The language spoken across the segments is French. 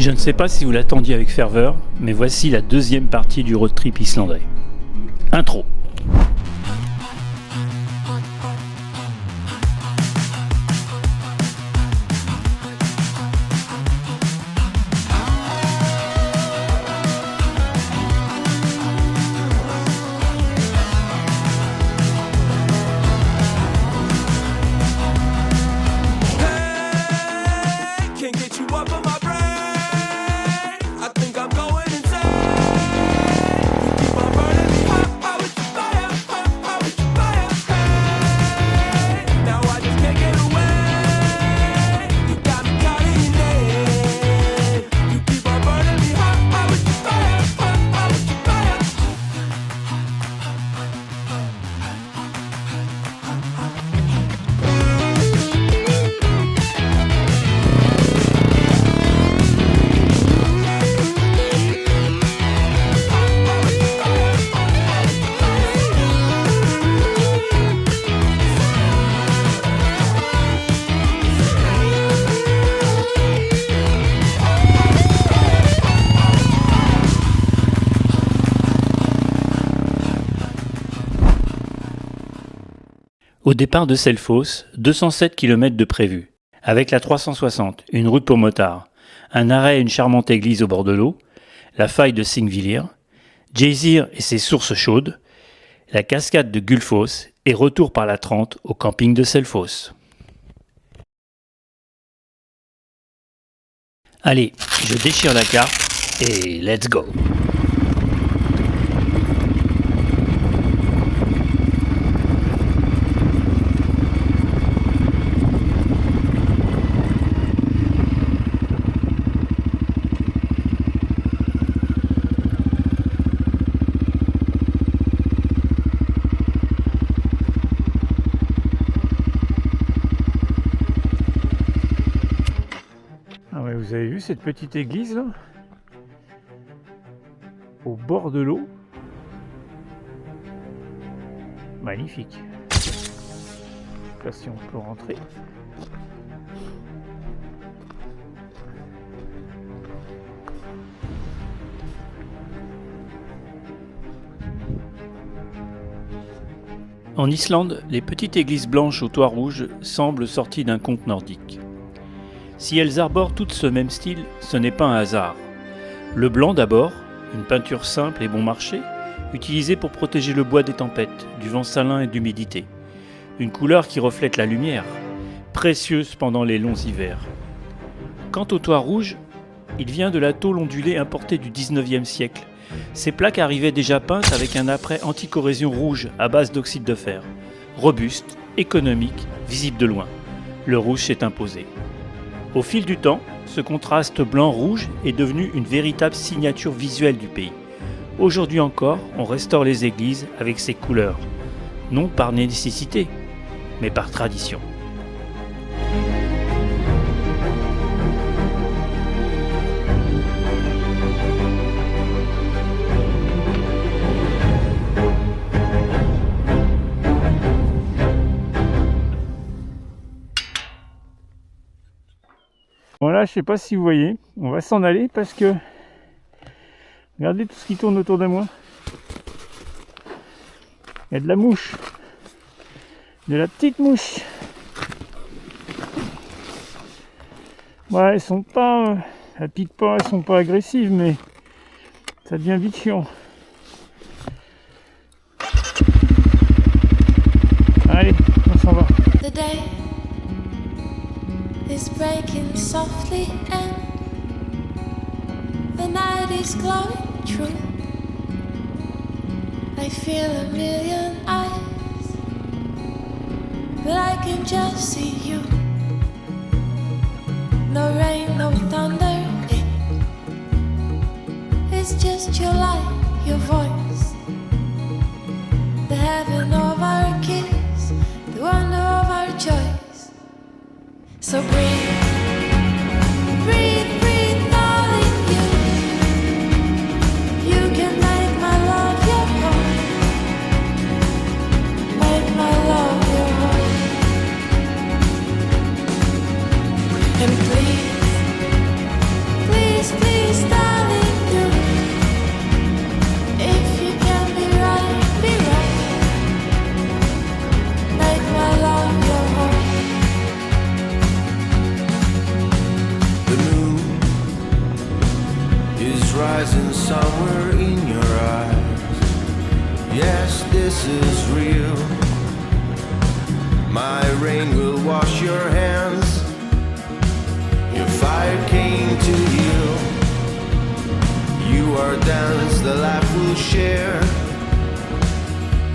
Je ne sais pas si vous l'attendiez avec ferveur, mais voici la deuxième partie du road trip islandais. Intro. Au départ de Selfoss, 207 km de prévu, avec la 360, une route pour motards, un arrêt et une charmante église au bord de l'eau, la faille de Þingvellir, Geysir et ses sources chaudes, la cascade de Gullfoss et retour par la 30 au camping de Selfoss. Allez, je déchire la carte et let's go! Vous avez vu cette petite église là, au bord de l'eau? Magnifique. Là, si on peut rentrer. En Islande, les petites églises blanches au toit rouge semblent sorties d'un conte nordique. Si elles arborent toutes ce même style, ce n'est pas un hasard. Le blanc d'abord, une peinture simple et bon marché, utilisée pour protéger le bois des tempêtes, du vent salin et d'humidité. Une couleur qui reflète la lumière, précieuse pendant les longs hivers. Quant au toit rouge, il vient de la tôle ondulée importée du 19e siècle. Ces plaques arrivaient déjà peintes avec un apprêt anti-corrosion rouge à base d'oxyde de fer. Robuste, économique, visible de loin. Le rouge s'est imposé. Au fil du temps, ce contraste blanc-rouge est devenu une véritable signature visuelle du pays. Aujourd'hui encore, on restaure les églises avec ces couleurs, non par nécessité, mais par tradition. Voilà, je sais pas si vous voyez, on va s'en aller parce que regardez tout ce qui tourne autour de moi. Il y a de la mouche, de la petite mouche. Ouais, elles piquent pas, elles sont pas agressives, mais ça devient vite chiant. Allez, on s'en va. Is breaking softly and the night is glowing true. I feel a million eyes, but I can just see you. No rain, no thunder, it's just your light, your voice. The heaven of our kiss, the wonder of our choice. So breathe, breathe, breathe, darling, you can make my love your home. Make my love your home. And please, please, somewhere in your eyes. Yes, this is real. My rain will wash your hands. Your fire came to heal. You are dance, the life we'll share.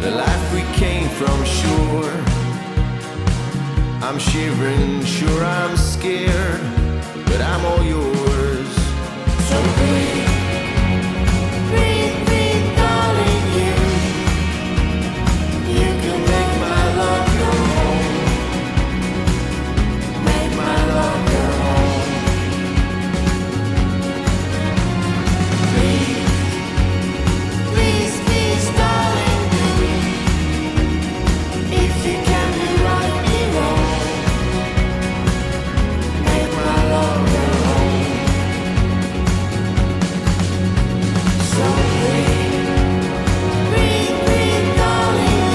The life we came from, sure. I'm shivering, sure I'm scared, but I'm all yours. So breathe, breathe, breathe, darling, you can make my love your home. Make my love your home. Please, please, please, darling, if you can be right, be wrong. Make my love your home. So breathe, breathe, breathe, darling,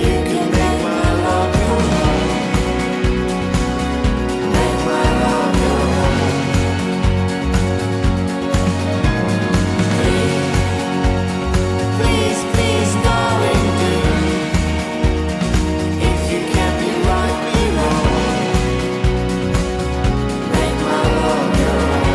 you can make my love your home. Make my love your home. Please, please, please, darling, if you can't be right, be wrong. Make my love your home.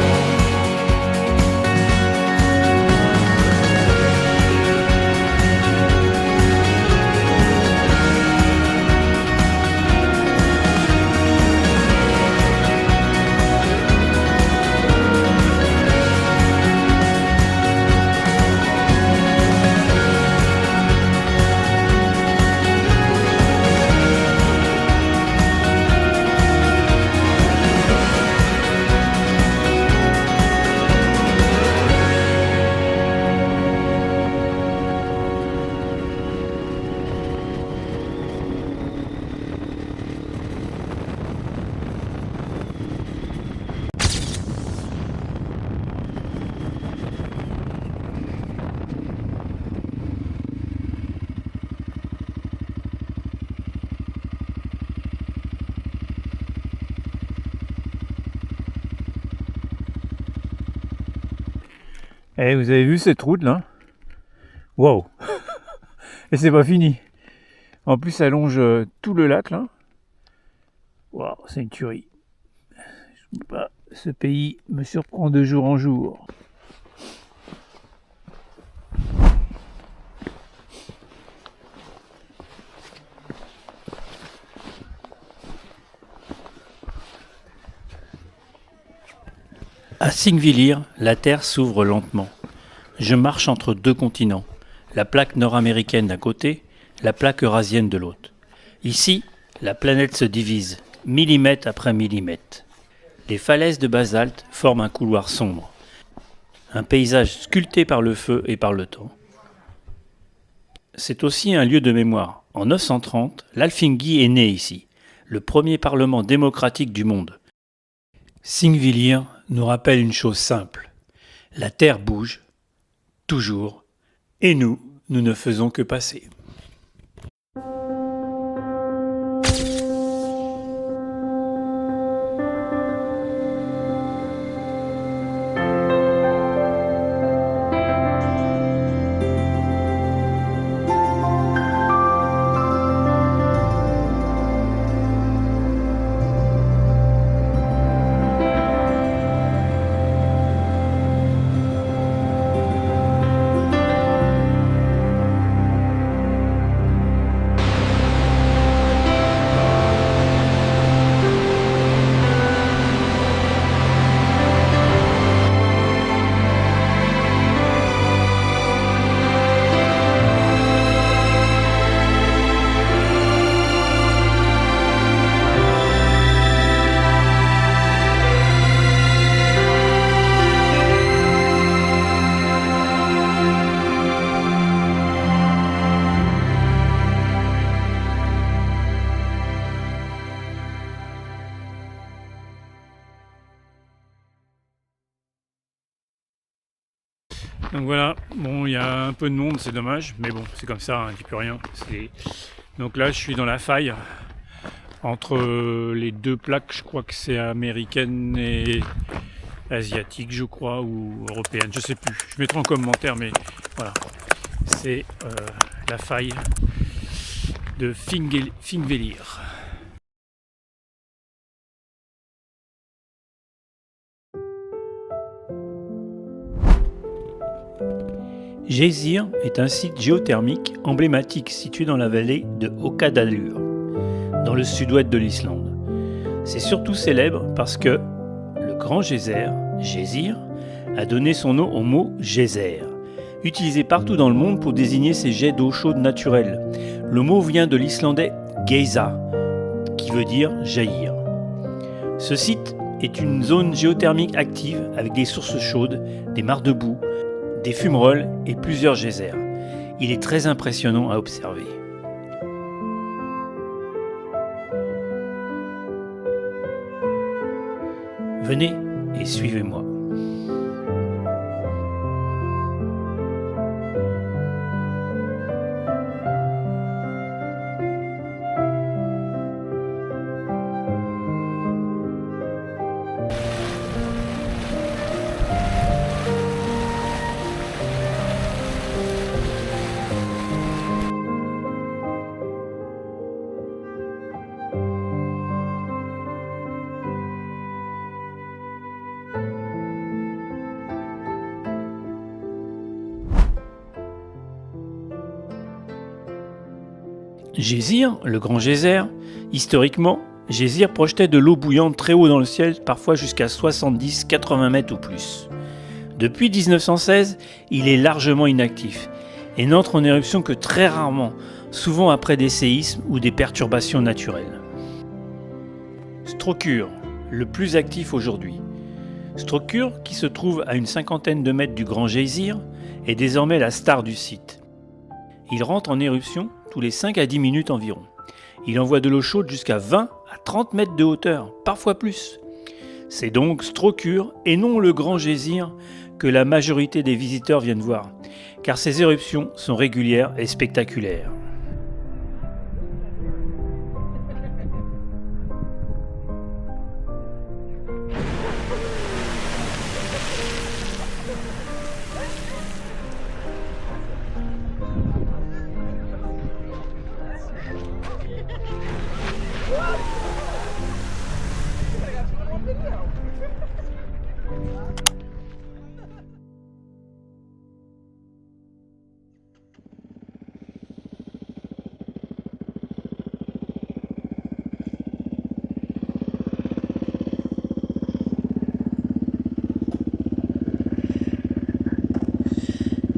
Eh, vous avez vu cette route là? Wow! Et c'est pas fini. En plus, ça longe tout le lac là. Waouh, c'est une tuerie. Je sais pas, ce pays me surprend de jour en jour. À Singvillir, la Terre s'ouvre lentement. Je marche entre deux continents, la plaque nord-américaine d'un côté, la plaque eurasienne de l'autre. Ici, la planète se divise, millimètre après millimètre. Les falaises de basalte forment un couloir sombre, un paysage sculpté par le feu et par le temps. C'est aussi un lieu de mémoire. En 930, l'Alþingi est né ici, le premier parlement démocratique du monde. Singvillir nous rappelle une chose simple. La Terre bouge, toujours, et nous ne faisons que passer. Donc voilà, bon, il y a un peu de monde, c'est dommage, mais bon, c'est comme ça, hein, il n'y a plus rien. Donc là, je suis dans la faille entre les deux plaques, je crois que c'est américaine asiatique, je crois, ou européenne, je sais plus. Je mettrai en commentaire, mais voilà. C'est la faille de Þingvellir. Geysir est un site géothermique emblématique situé dans la vallée de Haukadalur, dans le sud-ouest de l'Islande. C'est surtout célèbre parce que le grand geyser, Geysir, a donné son nom au mot geyser, utilisé partout dans le monde pour désigner ces jets d'eau chaude naturelle. Le mot vient de l'islandais geysa, qui veut dire jaillir. Ce site est une zone géothermique active avec des sources chaudes, des mares de boue, des fumerolles et plusieurs geysers. Il est très impressionnant à observer. Venez et suivez-moi. Geysir, le grand geyser, historiquement, Geysir projetait de l'eau bouillante très haut dans le ciel, parfois jusqu'à 70-80 mètres ou plus. Depuis 1916, il est largement inactif et n'entre en éruption que très rarement, souvent après des séismes ou des perturbations naturelles. Strokkur, le plus actif aujourd'hui. Strokkur, qui se trouve à une cinquantaine de mètres du grand Geysir, est désormais la star du site. Il rentre en éruption tous les 5 à 10 minutes environ. Il envoie de l'eau chaude jusqu'à 20 à 30 mètres de hauteur, parfois plus. C'est donc Strokkur et non le grand Geysir que la majorité des visiteurs viennent voir, car ces éruptions sont régulières et spectaculaires.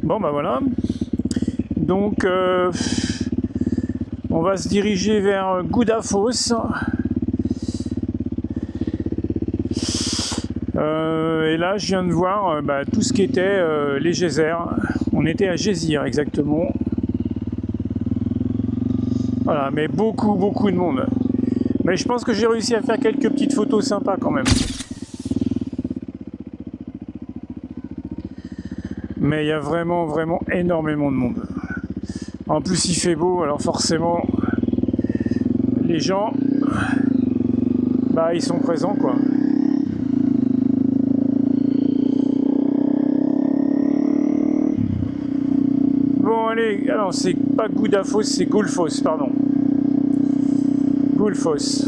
Bon bah voilà, donc on va se diriger vers Gudafoss. Et là je viens de voir tout ce qui était les geysers. On était à Geysir exactement. Voilà, mais beaucoup de monde. Mais je pense que j'ai réussi à faire quelques petites photos sympas quand même. Mais il y a vraiment énormément de monde. En plus il fait beau, alors forcément les gens ils sont présents quoi. Bon allez, alors c'est pas Gudafoss, c'est Gullfoss, pardon. Gullfoss.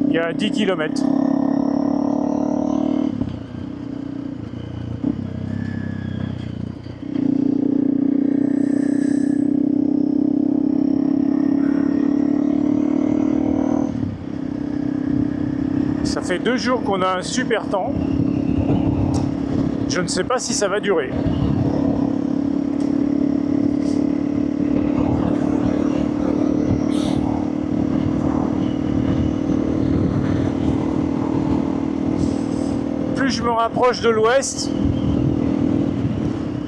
Il y a 10 km. Ça fait 2 jours qu'on a un super temps. Je ne sais pas si ça va durer. Plus je me rapproche de l'ouest,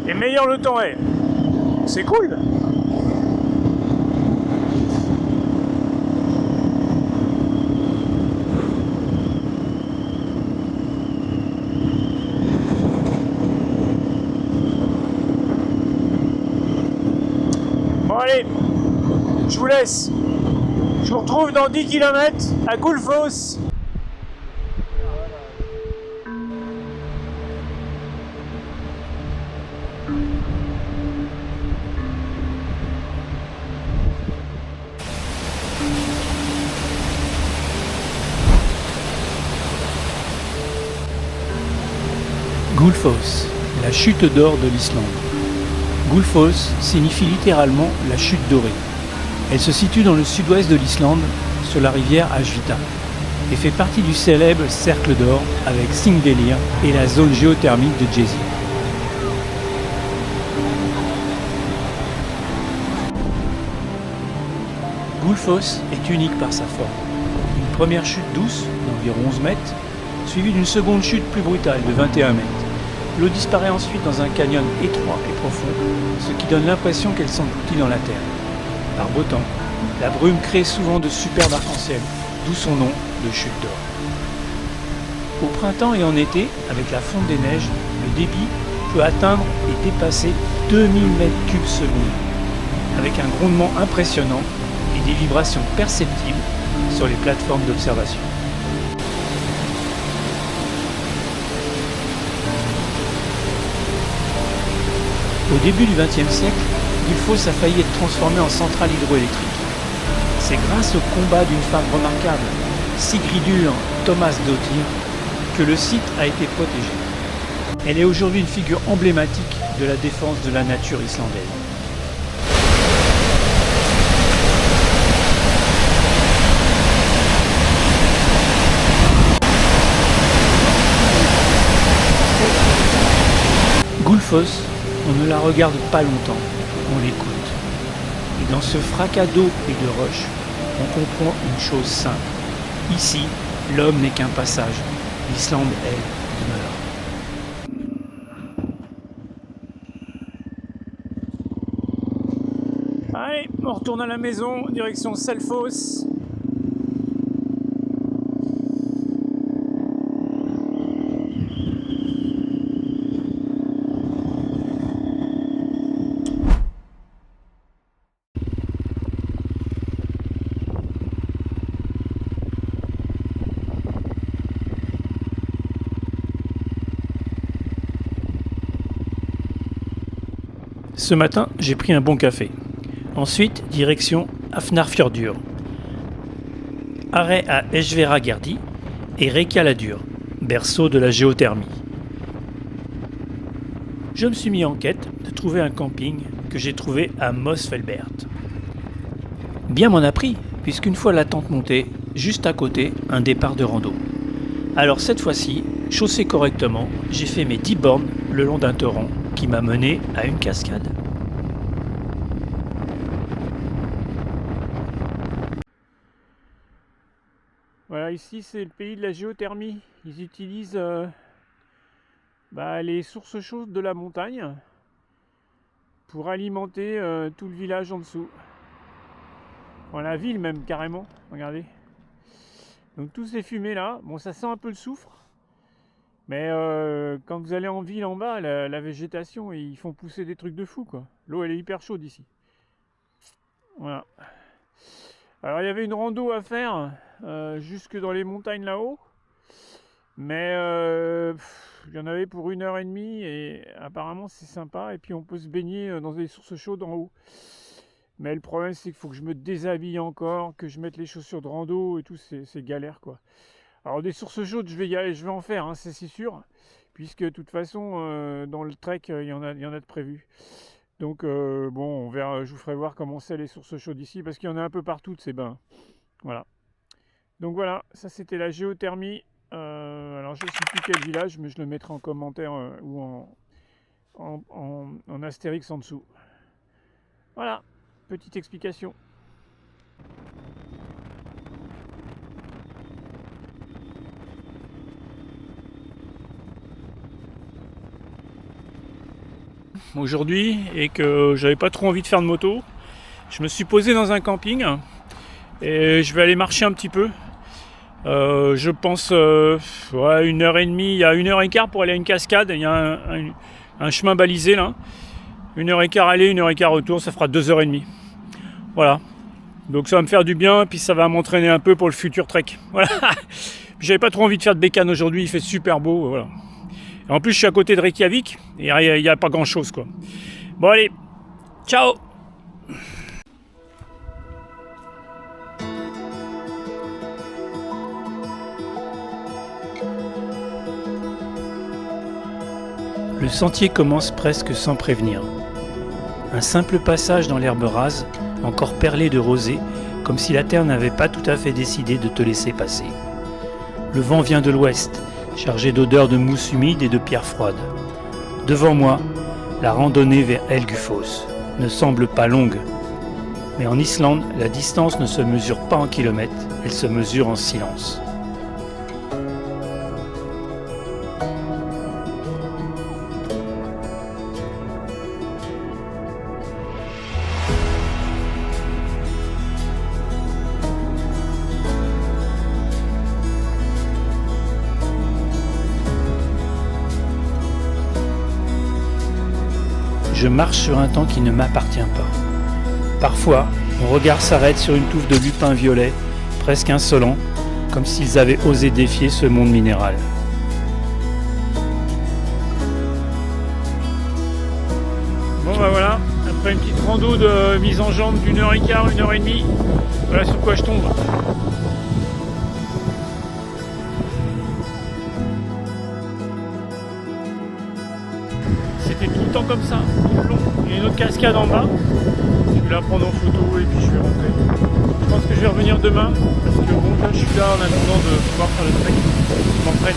et meilleur le temps est. C'est cool. Allez, je vous laisse. Je vous retrouve dans 10 km à Gullfoss. Gullfoss, la chute d'or de l'Islande. Gullfoss signifie littéralement la chute dorée. Elle se situe dans le sud-ouest de l'Islande, sur la rivière Ashvita, et fait partie du célèbre cercle d'or avec Thingvellir et la zone géothermique de Geysir. Gullfoss est unique par sa forme. Une première chute douce d'environ 11 mètres, suivie d'une seconde chute plus brutale de 21 mètres. L'eau disparaît ensuite dans un canyon étroit et profond, ce qui donne l'impression qu'elle s'engloutit dans la terre. Par beau temps, la brume crée souvent de superbes arcs-en-ciel, d'où son nom de chute d'or. Au printemps et en été, avec la fonte des neiges, le débit peut atteindre et dépasser 2000 m3 secondes, avec un grondement impressionnant et des vibrations perceptibles sur les plateformes d'observation. Au début du XXe siècle, Gullfoss a failli être transformé en centrale hydroélectrique. C'est grâce au combat d'une femme remarquable, Sigríður Tómasdóttir, que le site a été protégé. Elle est aujourd'hui une figure emblématique de la défense de la nature islandaise. Gullfoss, on ne la regarde pas longtemps, on l'écoute. Et dans ce fracas d'eau et de roches, on comprend une chose simple. Ici, l'homme n'est qu'un passage. L'Islande, elle, demeure. Allez, on retourne à la maison, direction Selfoss. Ce matin, j'ai pris un bon café. Ensuite, direction Hafnarfjordur. Arrêt à Eskveragerði et Reykjaladur, berceau de la géothermie. Je me suis mis en quête de trouver un camping que j'ai trouvé à Mosfellsbert. Bien m'en a pris, puisqu'une fois la tente montée, juste à côté, un départ de rando. Alors cette fois-ci, chaussé correctement, j'ai fait mes 10 bornes le long d'un torrent qui m'a mené à une cascade. Voilà, ici c'est le pays de la géothermie. Ils utilisent les sources chaudes de la montagne pour alimenter tout le village en dessous. Enfin, la ville même carrément, regardez. Donc tous ces fumées là, bon ça sent un peu le soufre. Mais quand vous allez en ville en bas, la végétation, ils font pousser des trucs de fou quoi. L'eau elle est hyper chaude ici. Voilà. Alors il y avait une rando à faire jusque dans les montagnes là-haut. Mais il y en avait pour 1h30 et apparemment c'est sympa. Et puis on peut se baigner dans des sources chaudes en haut. Mais le problème c'est qu'il faut que je me déshabille encore, que je mette les chaussures de rando et tout, c'est galère quoi. Alors des sources chaudes, je vais en faire, hein, c'est sûr, puisque de toute façon, dans le trek, il y en a de prévu. Donc bon, on verra, je vous ferai voir comment c'est les sources chaudes ici, parce qu'il y en a un peu partout de ces bains. Voilà. Donc voilà, ça c'était la géothermie. Alors je ne sais plus quel village, mais je le mettrai en commentaire ou en astérix en dessous. Voilà, petite explication. Aujourd'hui et que j'avais pas trop envie de faire de moto, je me suis posé dans un camping et je vais aller marcher un petit peu. Je pense 1h30, il y a 1h15 pour aller à une cascade, il y a un chemin balisé là. 1h15 aller, 1h15 retour, ça fera 2h30. Voilà. Donc ça va me faire du bien, puis ça va m'entraîner un peu pour le futur trek. Voilà. J'avais pas trop envie de faire de bécane aujourd'hui, il fait super beau, voilà. Et en plus je suis à côté de Reykjavik et il n'y a pas grand chose quoi. Bon allez, ciao. Le sentier commence presque sans prévenir. Un simple passage dans l'herbe rase, encore perlée de rosée, comme si la terre n'avait pas tout à fait décidé de te laisser passer. Le vent vient de l'ouest, chargé d'odeurs de mousse humide et de pierres froides. Devant moi, la randonnée vers Helgufoss ne semble pas longue. Mais en Islande, la distance ne se mesure pas en kilomètres, elle se mesure en silence. Je marche sur un temps qui ne m'appartient pas. Parfois, mon regard s'arrête sur une touffe de lupins violets, presque insolents, comme s'ils avaient osé défier ce monde minéral. Bon bah voilà, après une petite rando de mise en jambe d'une heure et quart, 1h30, voilà sur quoi je tombe. C'était tout le temps comme ça, tout le long. Il y a une autre cascade en bas. Je vais la prendre en photo et puis je vais rentrer. Je pense que je vais revenir demain parce que bon là je suis là en attendant de pouvoir faire le trek. Je m'entraîne.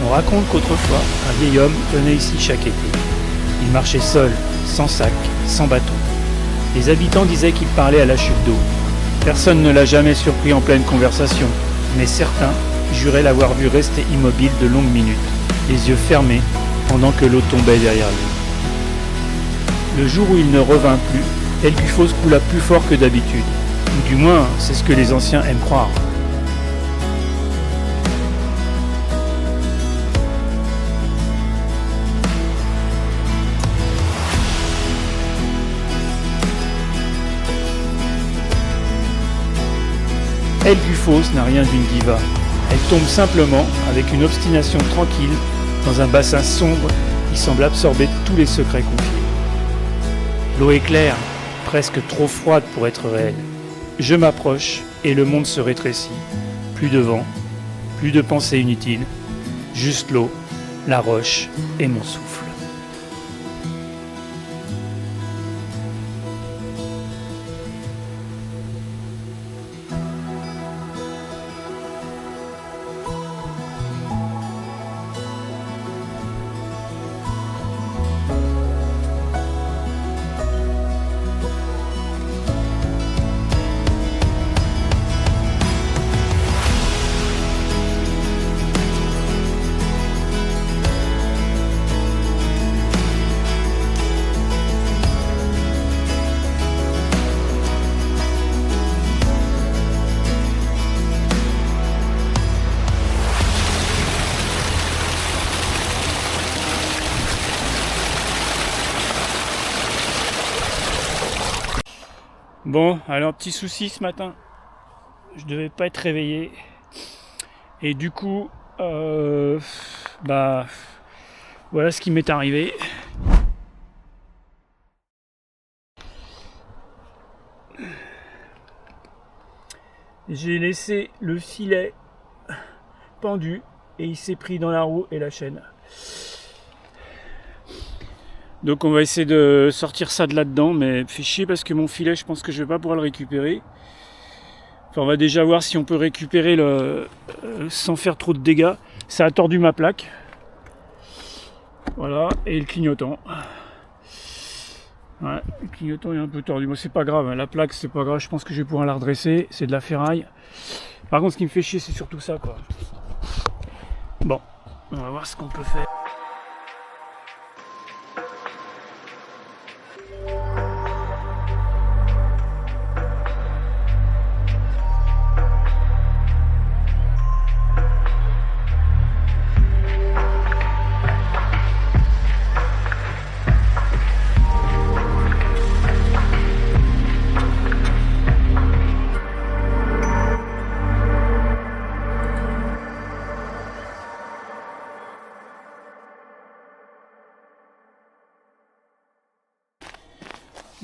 On raconte qu'autrefois, un vieil homme venait ici chaque été. Il marchait seul, sans sac, sans bâton. Les habitants disaient qu'il parlait à la chute d'eau. Personne ne l'a jamais surpris en pleine conversation, mais certains juraient l'avoir vu rester immobile de longues minutes, les yeux fermés, pendant que l'eau tombait derrière lui. Le jour où il ne revint plus, Helgufoss coula plus fort que d'habitude. Ou du moins, c'est ce que les anciens aiment croire. Helgufoss n'a rien d'une diva. Elle tombe simplement, avec une obstination tranquille, dans un bassin sombre qui semble absorber tous les secrets confiés. L'eau est claire, presque trop froide pour être réelle. Je m'approche et le monde se rétrécit. Plus de vent, plus de pensées inutiles, juste l'eau, la roche et mon souffle. Bon, alors petit souci ce matin, je devais pas être réveillé et du coup, voilà ce qui m'est arrivé. J'ai laissé le filet pendu et il s'est pris dans la roue et la chaîne. Donc on va essayer de sortir ça de là-dedans, mais fait chier parce que mon filet, je pense que je vais pas pouvoir le récupérer. Enfin, on va déjà voir si on peut récupérer sans faire trop de dégâts. Ça a tordu ma plaque. Voilà, et le clignotant. Ouais, le clignotant est un peu tordu. Moi, c'est pas grave, hein. La plaque, c'est pas grave. Je pense que je vais pouvoir la redresser. C'est de la ferraille. Par contre, ce qui me fait chier, c'est surtout ça, quoi. Bon, on va voir ce qu'on peut faire.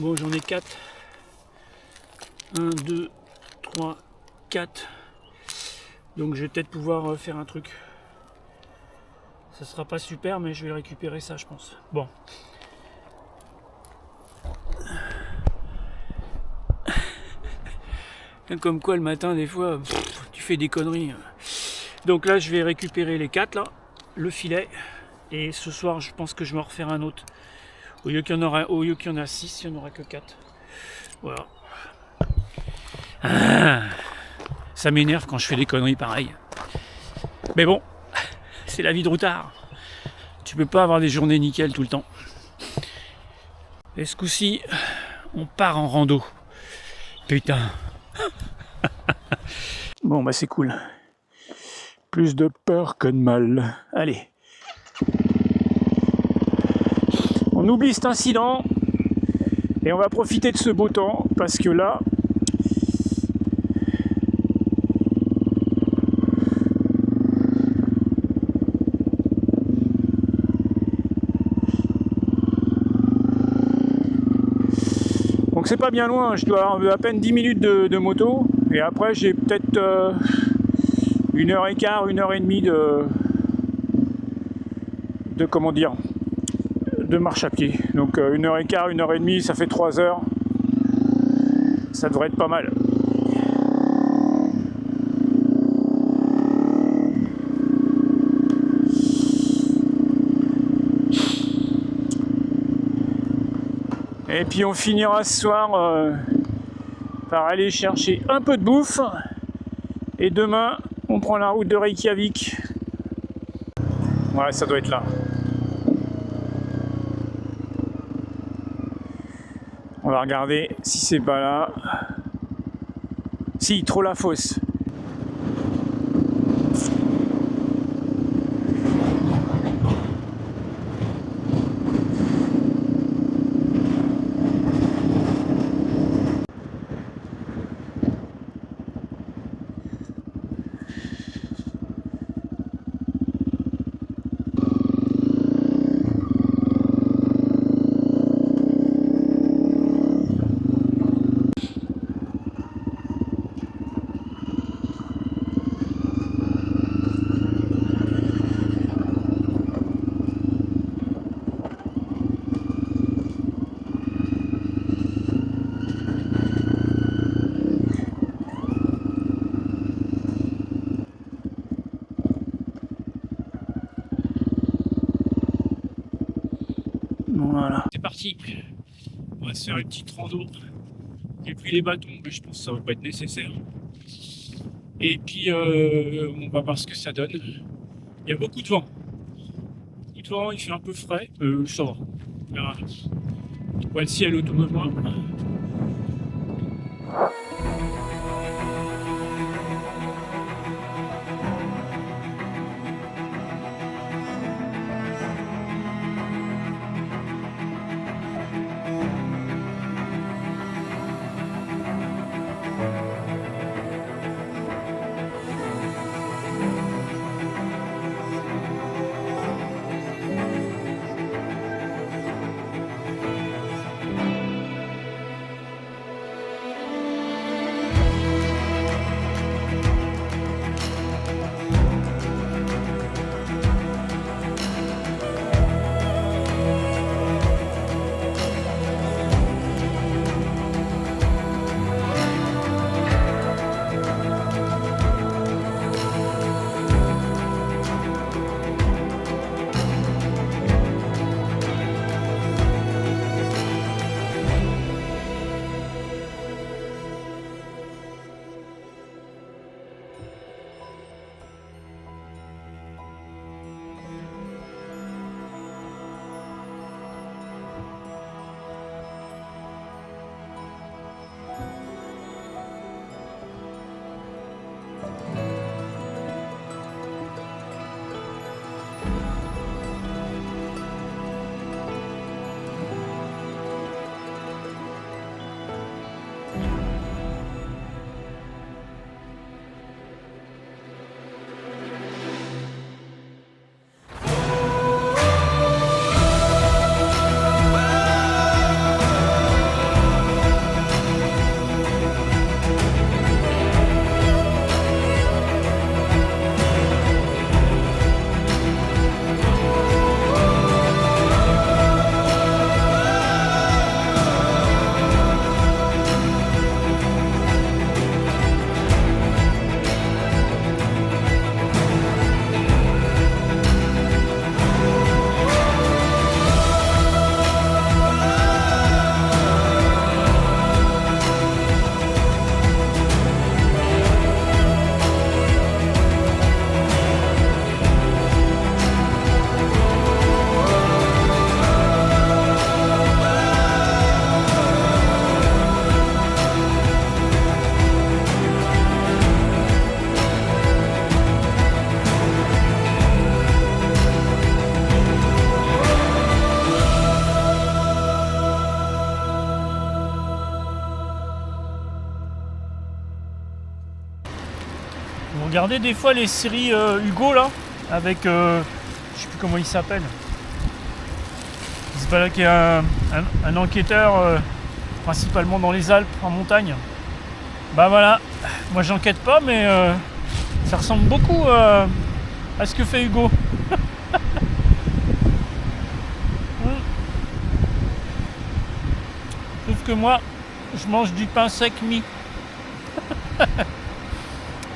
Bon, j'en ai 4. 1, 2, 3, 4. Donc je vais peut-être pouvoir faire un truc. Ça sera pas super, mais je vais récupérer ça, je pense. Bon. Comme quoi le matin, des fois, tu fais des conneries. Donc là, je vais récupérer les 4 là, le filet. Et ce soir, je pense que je vais en refaire un autre. Au lieu qu'il y en a 6, il n'y en aura que 4. Voilà. Ça m'énerve quand je fais des conneries pareilles. Mais bon, c'est la vie de routard. Tu peux pas avoir des journées nickel tout le temps. Et ce coup-ci, on part en rando. Putain. Bon, bah c'est cool. Plus de peur que de mal. Allez. On oublie cet incident et on va profiter de ce beau temps parce que là, donc c'est pas bien loin, je dois avoir à peine 10 minutes de moto et après j'ai peut-être 1h15, 1h30 de comment dire, de marche à pied. Donc 1h15, 1h30, ça fait 3 heures. Ça devrait être pas mal. Et puis on finira ce soir par aller chercher un peu de bouffe. Et demain, on prend la route de Reykjavik. Ouais, ça doit être là. On va regarder si c'est pas là. Si, trop la fosse. Voilà. C'est parti. On va se faire une petite rando. J'ai pris les bâtons, mais je pense que ça va pas être nécessaire. Et puis, on va voir ce que ça donne. Il y a beaucoup de vent. Beaucoup de vent, il fait un peu frais. Ça va. On verra. Je vois le ciel autour de moi. Vous regardez des fois les séries Hugo là, avec, je sais plus comment il s'appelle. Il se balade qui est un enquêteur, principalement dans les Alpes, en montagne. Bah voilà, moi j'enquête pas, mais ça ressemble beaucoup à ce que fait Hugo. Sauf que moi, je mange du pain sec mi.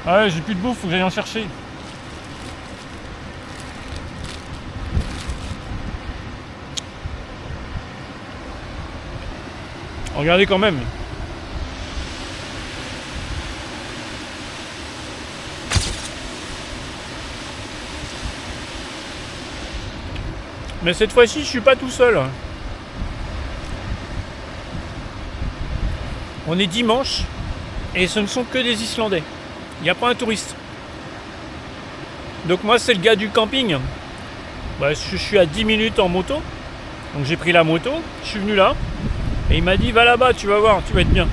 Ouais, j'ai plus de bouffe, faut que j'aille en chercher. Regardez quand même. Mais cette fois-ci, je suis pas tout seul. On est dimanche et ce ne sont que des Islandais. Il n'y a pas un touriste. Donc moi, c'est le gars du camping. Bah, je suis à 10 minutes en moto. Donc j'ai pris la moto, je suis venu là. Et il m'a dit, va là-bas, tu vas voir, tu vas être bien.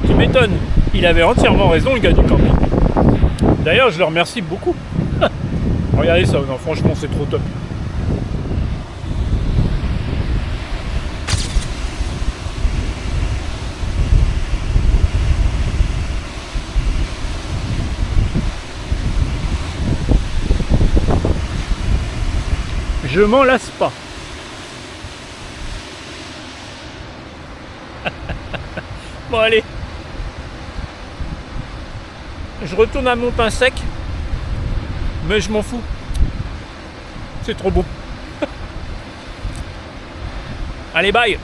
Tu m'étonnes. Il avait entièrement raison, le gars du camping. D'ailleurs, je le remercie beaucoup. Regardez ça, non, franchement, c'est trop top. Je m'en lasse pas. Bon allez. Je retourne à mon pain sec. Mais je m'en fous. C'est trop beau. Allez, bye.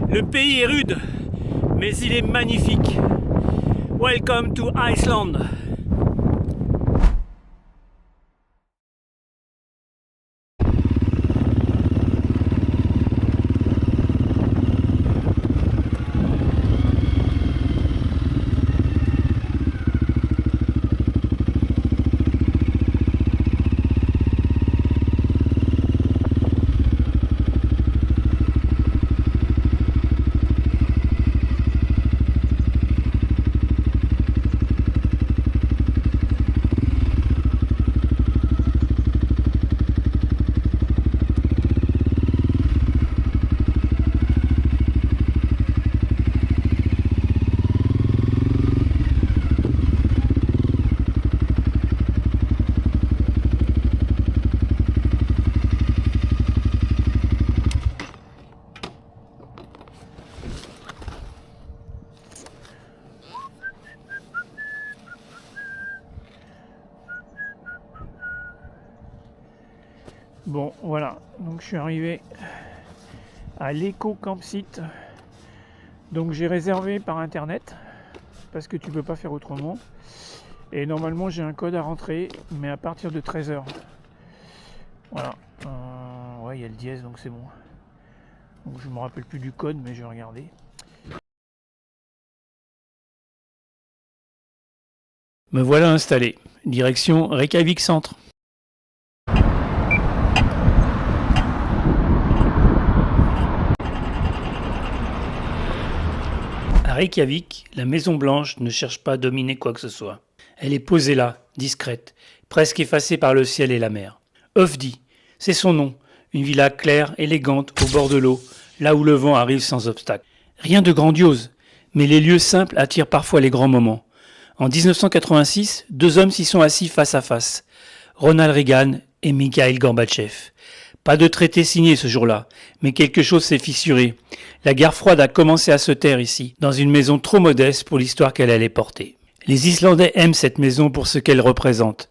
Le pays est rude, mais il est magnifique. Welcome to Iceland. Bon, voilà, donc je suis arrivé à l'Eco Campsite. Donc j'ai réservé par internet parce que tu peux pas faire autrement. Et normalement j'ai un code à rentrer, mais à partir de 13h. Voilà. Ouais, il y a le dièse, donc c'est bon. Donc je me rappelle plus du code, mais je vais regarder. Me voilà installé. Direction Reykjavik Centre. Reykjavik, la Maison Blanche ne cherche pas à dominer quoi que ce soit. Elle est posée là, discrète, presque effacée par le ciel et la mer. Höfði, c'est son nom, une villa claire, élégante, au bord de l'eau, là où le vent arrive sans obstacle. Rien de grandiose, mais les lieux simples attirent parfois les grands moments. En 1986, 2 hommes s'y sont assis face à face, Ronald Reagan et Mikhail Gorbatchev. Pas de traité signé ce jour-là, mais quelque chose s'est fissuré. La guerre froide a commencé à se taire ici, dans une maison trop modeste pour l'histoire qu'elle allait porter. Les Islandais aiment cette maison pour ce qu'elle représente.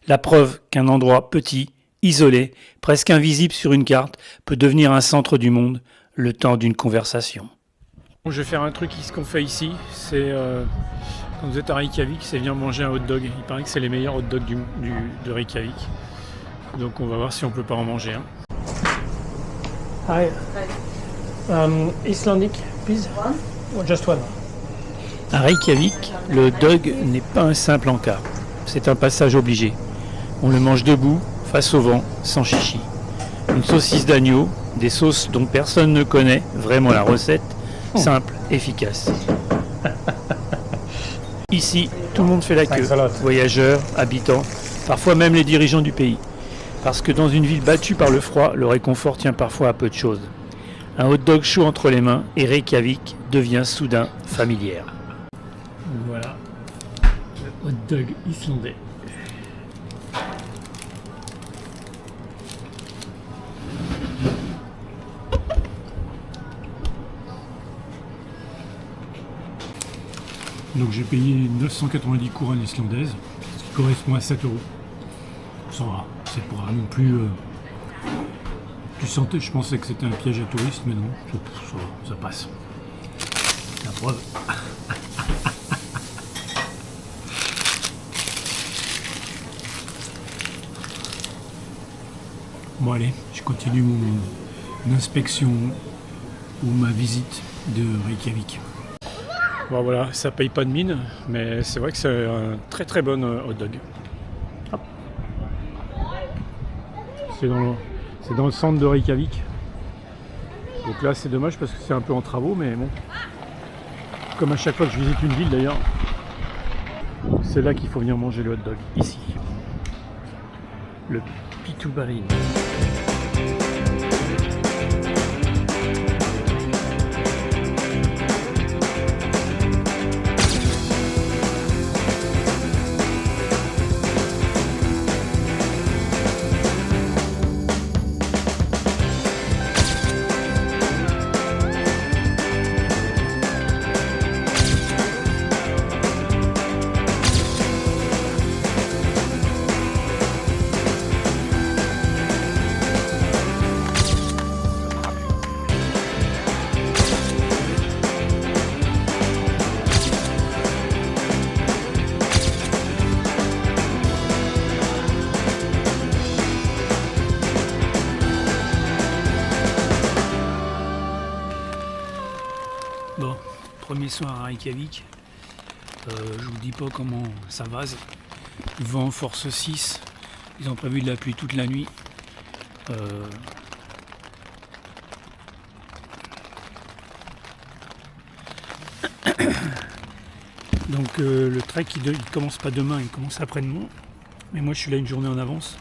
La preuve qu'un endroit petit, isolé, presque invisible sur une carte, peut devenir un centre du monde, le temps d'une conversation. Je vais faire un truc qu'on fait ici, c'est quand vous êtes à Reykjavik, c'est venir manger un hot dog. Il paraît que c'est les meilleurs hot dogs de Reykjavik. Donc on va voir si on peut pas en manger un. Hi. Icelandic, please. One? Just one. À Reykjavik, le hot dog n'est pas un simple encas. C'est un passage obligé. On le mange debout, face au vent, sans chichi. Une saucisse d'agneau, des sauces dont personne ne connaît vraiment la recette, simple, efficace. Ici, tout le monde fait la queue. Voyageurs, habitants, parfois même les dirigeants du pays. Parce que dans une ville battue par le froid, le réconfort tient parfois à peu de choses. Un hot dog chaud entre les mains et Reykjavik devient soudain familière. Voilà, le hot dog islandais. Donc j'ai payé 990 couronnes islandaises, ce qui correspond à 7 €. Ça va, c'est pas non plus... Tu sentais, je pensais que c'était un piège à touristes, mais non, ça passe. La preuve. Bon allez, je continue mon inspection ou ma visite de Reykjavik. Bon voilà, ça paye pas de mine, mais c'est vrai que c'est un très très bon hot dog. Hop. C'est dans le centre de Reykjavik. Donc là c'est dommage parce que c'est un peu en travaux, mais bon. Comme à chaque fois que je visite une ville d'ailleurs, c'est là qu'il faut venir manger le hot dog, ici. Le Pitubarin. Bon, premier soir à Reykjavik, je vous dis pas comment ça vase. Vent force 6, ils ont prévu de la pluie toute la nuit. Donc le trek il commence pas demain, il commence après-demain. Mais moi je suis là une journée en avance.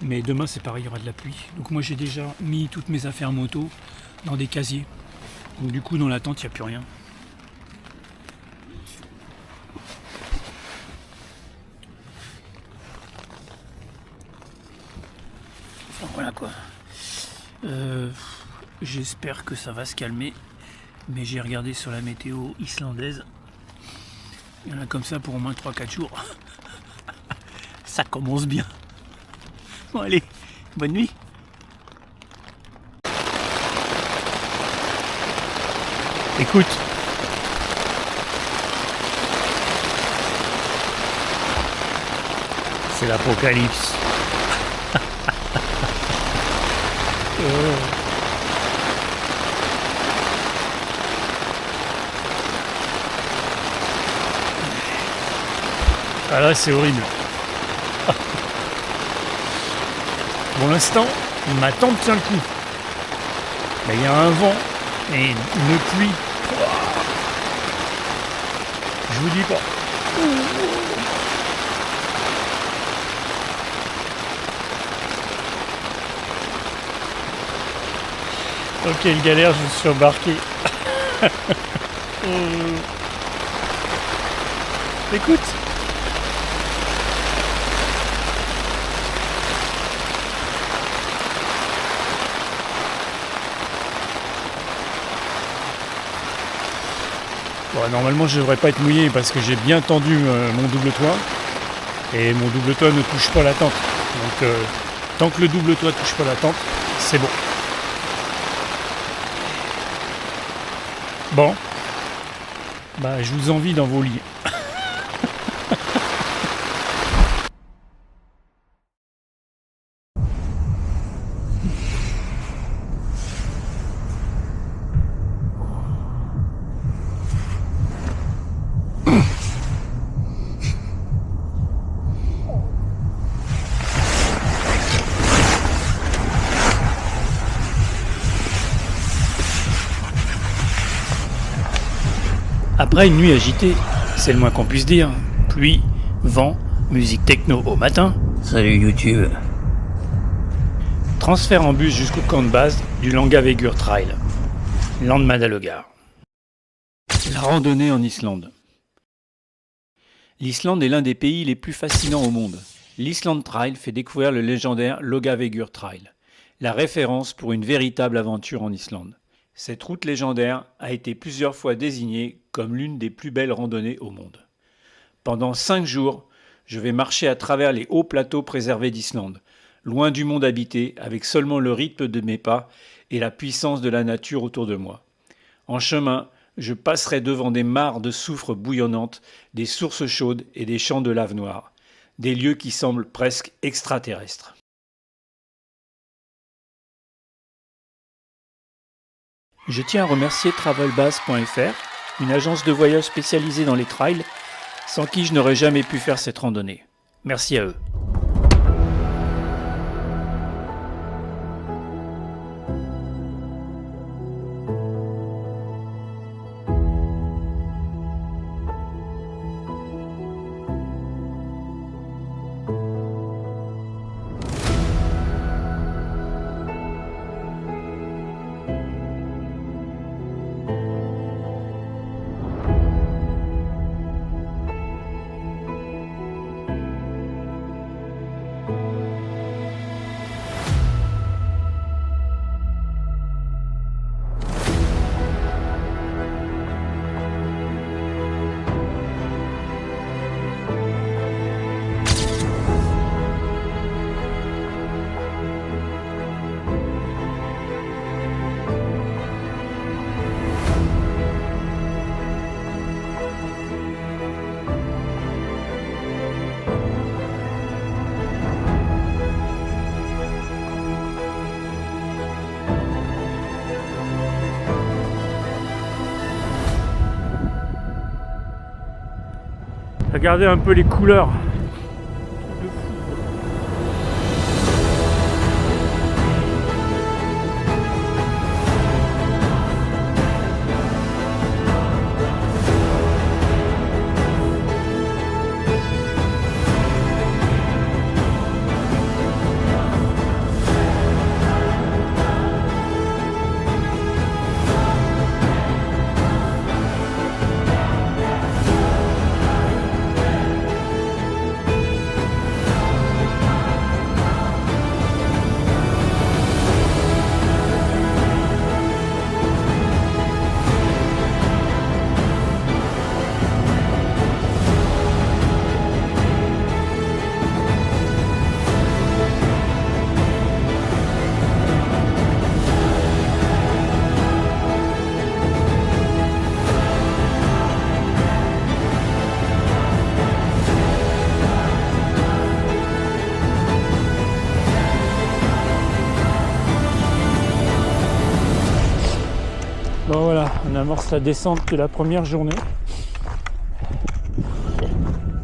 Mais demain c'est pareil, il y aura de la pluie. Donc moi j'ai déjà mis toutes mes affaires moto dans des casiers. Donc du coup dans la tente il n'y a plus rien. Enfin, voilà quoi. J'espère que ça va se calmer. Mais j'ai regardé sur la météo islandaise. Il y en a comme ça pour au moins 3-4 jours. Ça commence bien. Bon allez, bonne nuit. Écoute. C'est l'apocalypse. Ah là c'est horrible. Pour l'instant, ma tente tient le coup. Mais il y a un vent et une pluie. Je vous dis pas. Oh, quelle galère, je me suis embarqué. Écoute. Bon, normalement je devrais pas être mouillé parce que j'ai bien tendu mon double toit et mon double toit ne touche pas la tente. Donc tant que le double toit touche pas la tente, c'est bon. Bon, bah je vous envie dans vos lits. Après une nuit agitée, c'est le moins qu'on puisse dire. Pluie, vent, musique techno au matin. Salut YouTube. Transfert en bus jusqu'au camp de base du Langavegur Trail. Landmadalaugar. La randonnée en Islande. L'Islande est l'un des pays les plus fascinants au monde. L'Islande Trail fait découvrir le légendaire Laugavegur Trail, la référence pour une véritable aventure en Islande. Cette route légendaire a été plusieurs fois désignée comme l'une des plus belles randonnées au monde. Pendant 5 jours, je vais marcher à travers les hauts plateaux préservés d'Islande, loin du monde habité, avec seulement le rythme de mes pas et la puissance de la nature autour de moi. En chemin, je passerai devant des mares de soufre bouillonnantes, des sources chaudes et des champs de lave noire, des lieux qui semblent presque extraterrestres. Je tiens à remercier travelbase.fr, une agence de voyage spécialisée dans les trails, sans qui je n'aurais jamais pu faire cette randonnée. Merci à eux. Regardez un peu les couleurs. Bon voilà, on amorce la descente de la première journée.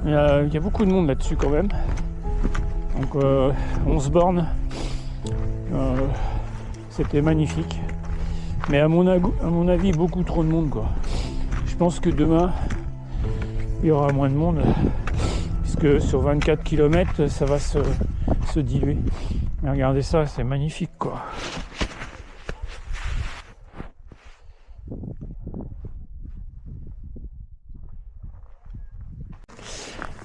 Il y a beaucoup de monde là-dessus quand même. Donc 11 bornes. C'était magnifique. Mais à mon avis, beaucoup trop de monde quoi. Je pense que demain, il y aura moins de monde, puisque sur 24 km, ça va se diluer. Mais regardez ça, c'est magnifique quoi.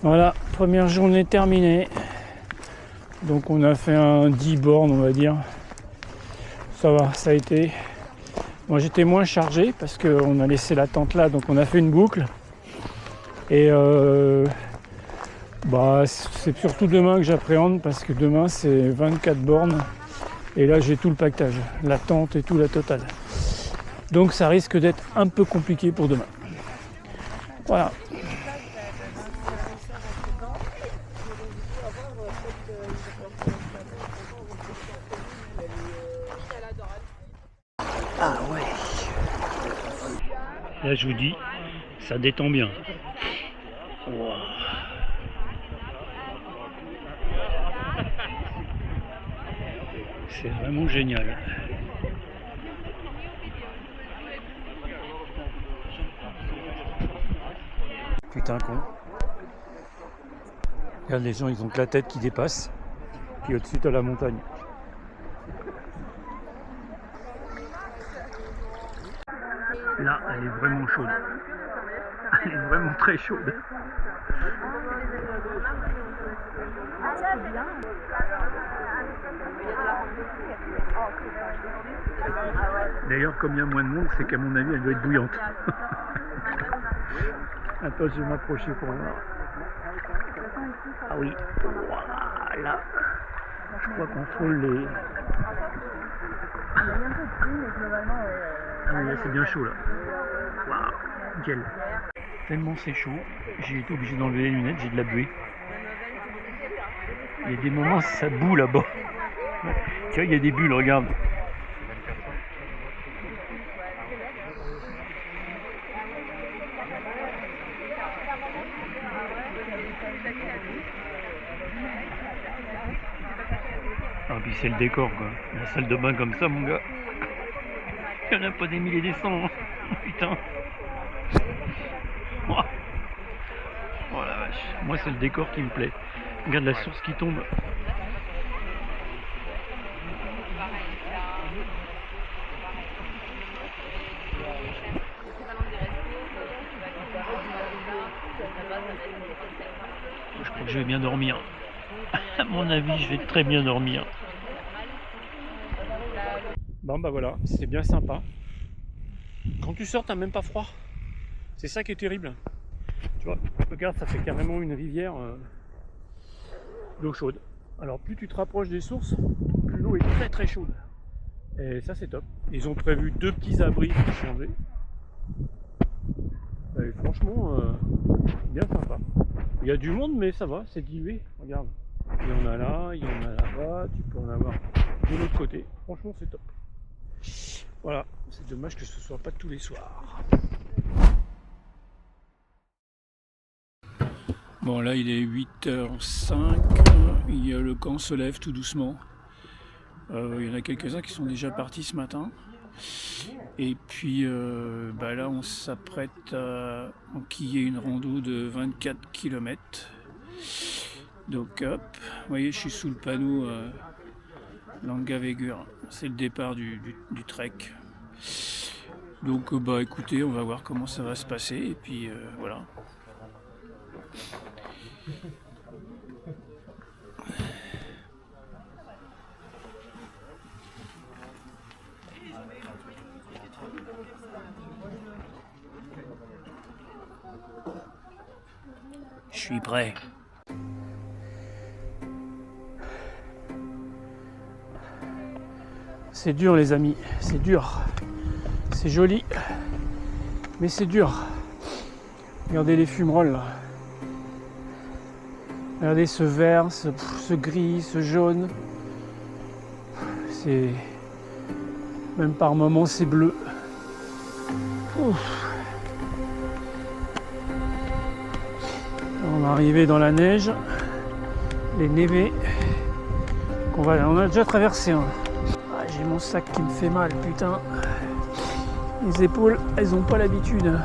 Voilà, première journée terminée. Donc on a fait un 10 bornes, on va dire. Ça va, ça a été. Moi j'étais moins chargé parce qu'on a laissé la tente là, donc on a fait une boucle. Et c'est surtout demain que j'appréhende parce que demain c'est 24 bornes. Et là j'ai tout le pactage, la tente et tout, la totale. Donc ça risque d'être un peu compliqué pour demain. Voilà. Ah ouais. Là je vous dis, ça détend bien. Wow. C'est vraiment génial. Putain con. Regarde les gens, ils ont que la tête qui dépasse. Puis au-dessus t'as la montagne. Là, elle est vraiment chaude. Elle est vraiment très chaude. D'ailleurs, comme il y a moins de monde, c'est qu'à mon avis, elle doit être bouillante. Attends, je vais m'approcher pour voir. Ah oui, voilà. Je crois qu'on frôle les... Ah oui, là, c'est bien chaud là. Waouh, nickel. Tellement c'est chaud, j'ai été obligé d'enlever les lunettes, j'ai de la buée. Il y a des moments, ça boue là-bas. Tu vois, il y a des bulles, regarde. Ah, puis c'est le décor, quoi. La salle de bain comme ça, mon gars. Il n'y en a pas des milliers et des cents. Hein. Putain. Oh la vache. Moi, c'est le décor qui me plaît. Regarde la source qui tombe. Je crois que je vais bien dormir. À mon avis, je vais très bien dormir. Bon bah voilà, c'est bien sympa. Quand tu sors, t'as même pas froid. C'est ça qui est terrible. Tu vois, regarde, ça fait carrément une rivière d'eau chaude. Alors plus tu te rapproches des sources, plus l'eau est très très chaude. Et ça c'est top. Ils ont prévu 2 petits abris pour changer. Et franchement, bien sympa. Il y a du monde mais ça va, c'est dilué. Regarde. Il y en a là, il y en a là-bas, tu peux en avoir de l'autre côté. Franchement c'est top. Voilà, c'est dommage que ce soit pas tous les soirs. Bon là il est 8h05, le camp se lève tout doucement. Il y en a quelques-uns qui sont déjà partis ce matin. Et puis là on s'apprête à enquiller une rando de 24 km. Donc hop, vous voyez je suis sous le panneau Langavegur, c'est le départ du trek. Donc écoutez, on va voir comment ça va se passer et puis voilà. Je suis prêt. C'est dur les amis, c'est dur. C'est joli, mais c'est dur. Regardez les fumerolles là. Regardez ce vert, ce gris, ce jaune. C'est... Même par moments c'est bleu. Ouf. On va arriver dans la neige. Les névés. On a déjà traversé un. Ah, j'ai mon sac qui me fait mal, putain. Les épaules, elles ont pas l'habitude.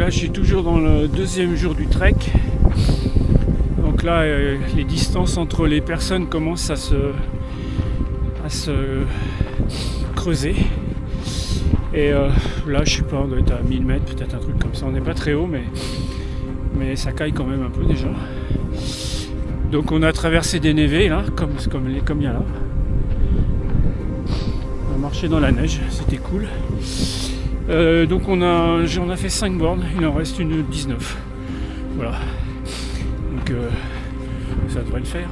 là je suis toujours dans le deuxième jour du trek. Donc là les distances entre les personnes commencent à se creuser. Et là je sais pas, on doit être à 1000 mètres, peut-être un truc comme ça. On n'est pas très haut mais ça caille quand même un peu déjà. Donc on a traversé des névés là, comme il y a là. On a marché dans la neige, c'était cool. Donc on a fait 5 bornes, il en reste une 19. Voilà. Donc ça devrait le faire.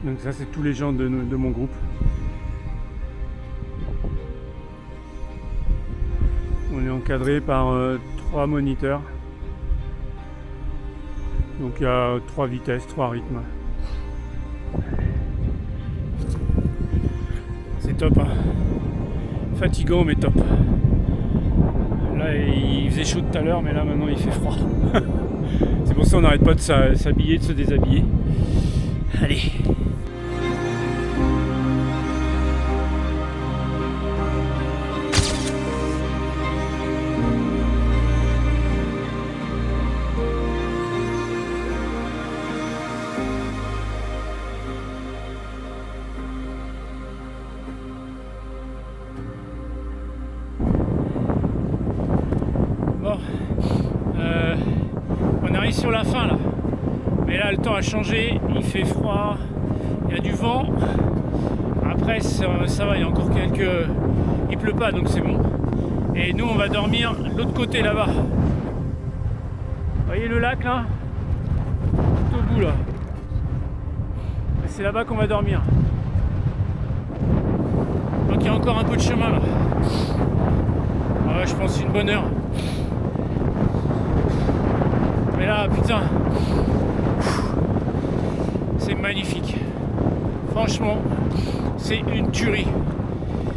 Donc ça c'est tous les gens de mon groupe. On est encadré par 3 moniteurs. Donc il y a 3 vitesses, 3 rythmes. C'est top hein. Fatigant mais top. Là il faisait chaud tout à l'heure mais là maintenant il fait froid. C'est pour ça qu'on n'arrête pas de s'habiller, de se déshabiller. Allez. On arrive sur la fin là, mais là le temps a changé, il fait froid, il y a du vent. Après ça va, il y a encore il pleut pas donc c'est bon. Et nous on va dormir de l'autre côté là-bas. Vous voyez le lac là, tout au bout là. Et c'est là-bas qu'on va dormir. Donc il y a encore un peu de chemin là. Ah ouais, je pense une bonne heure. Mais là, putain, c'est magnifique. Franchement, c'est une tuerie.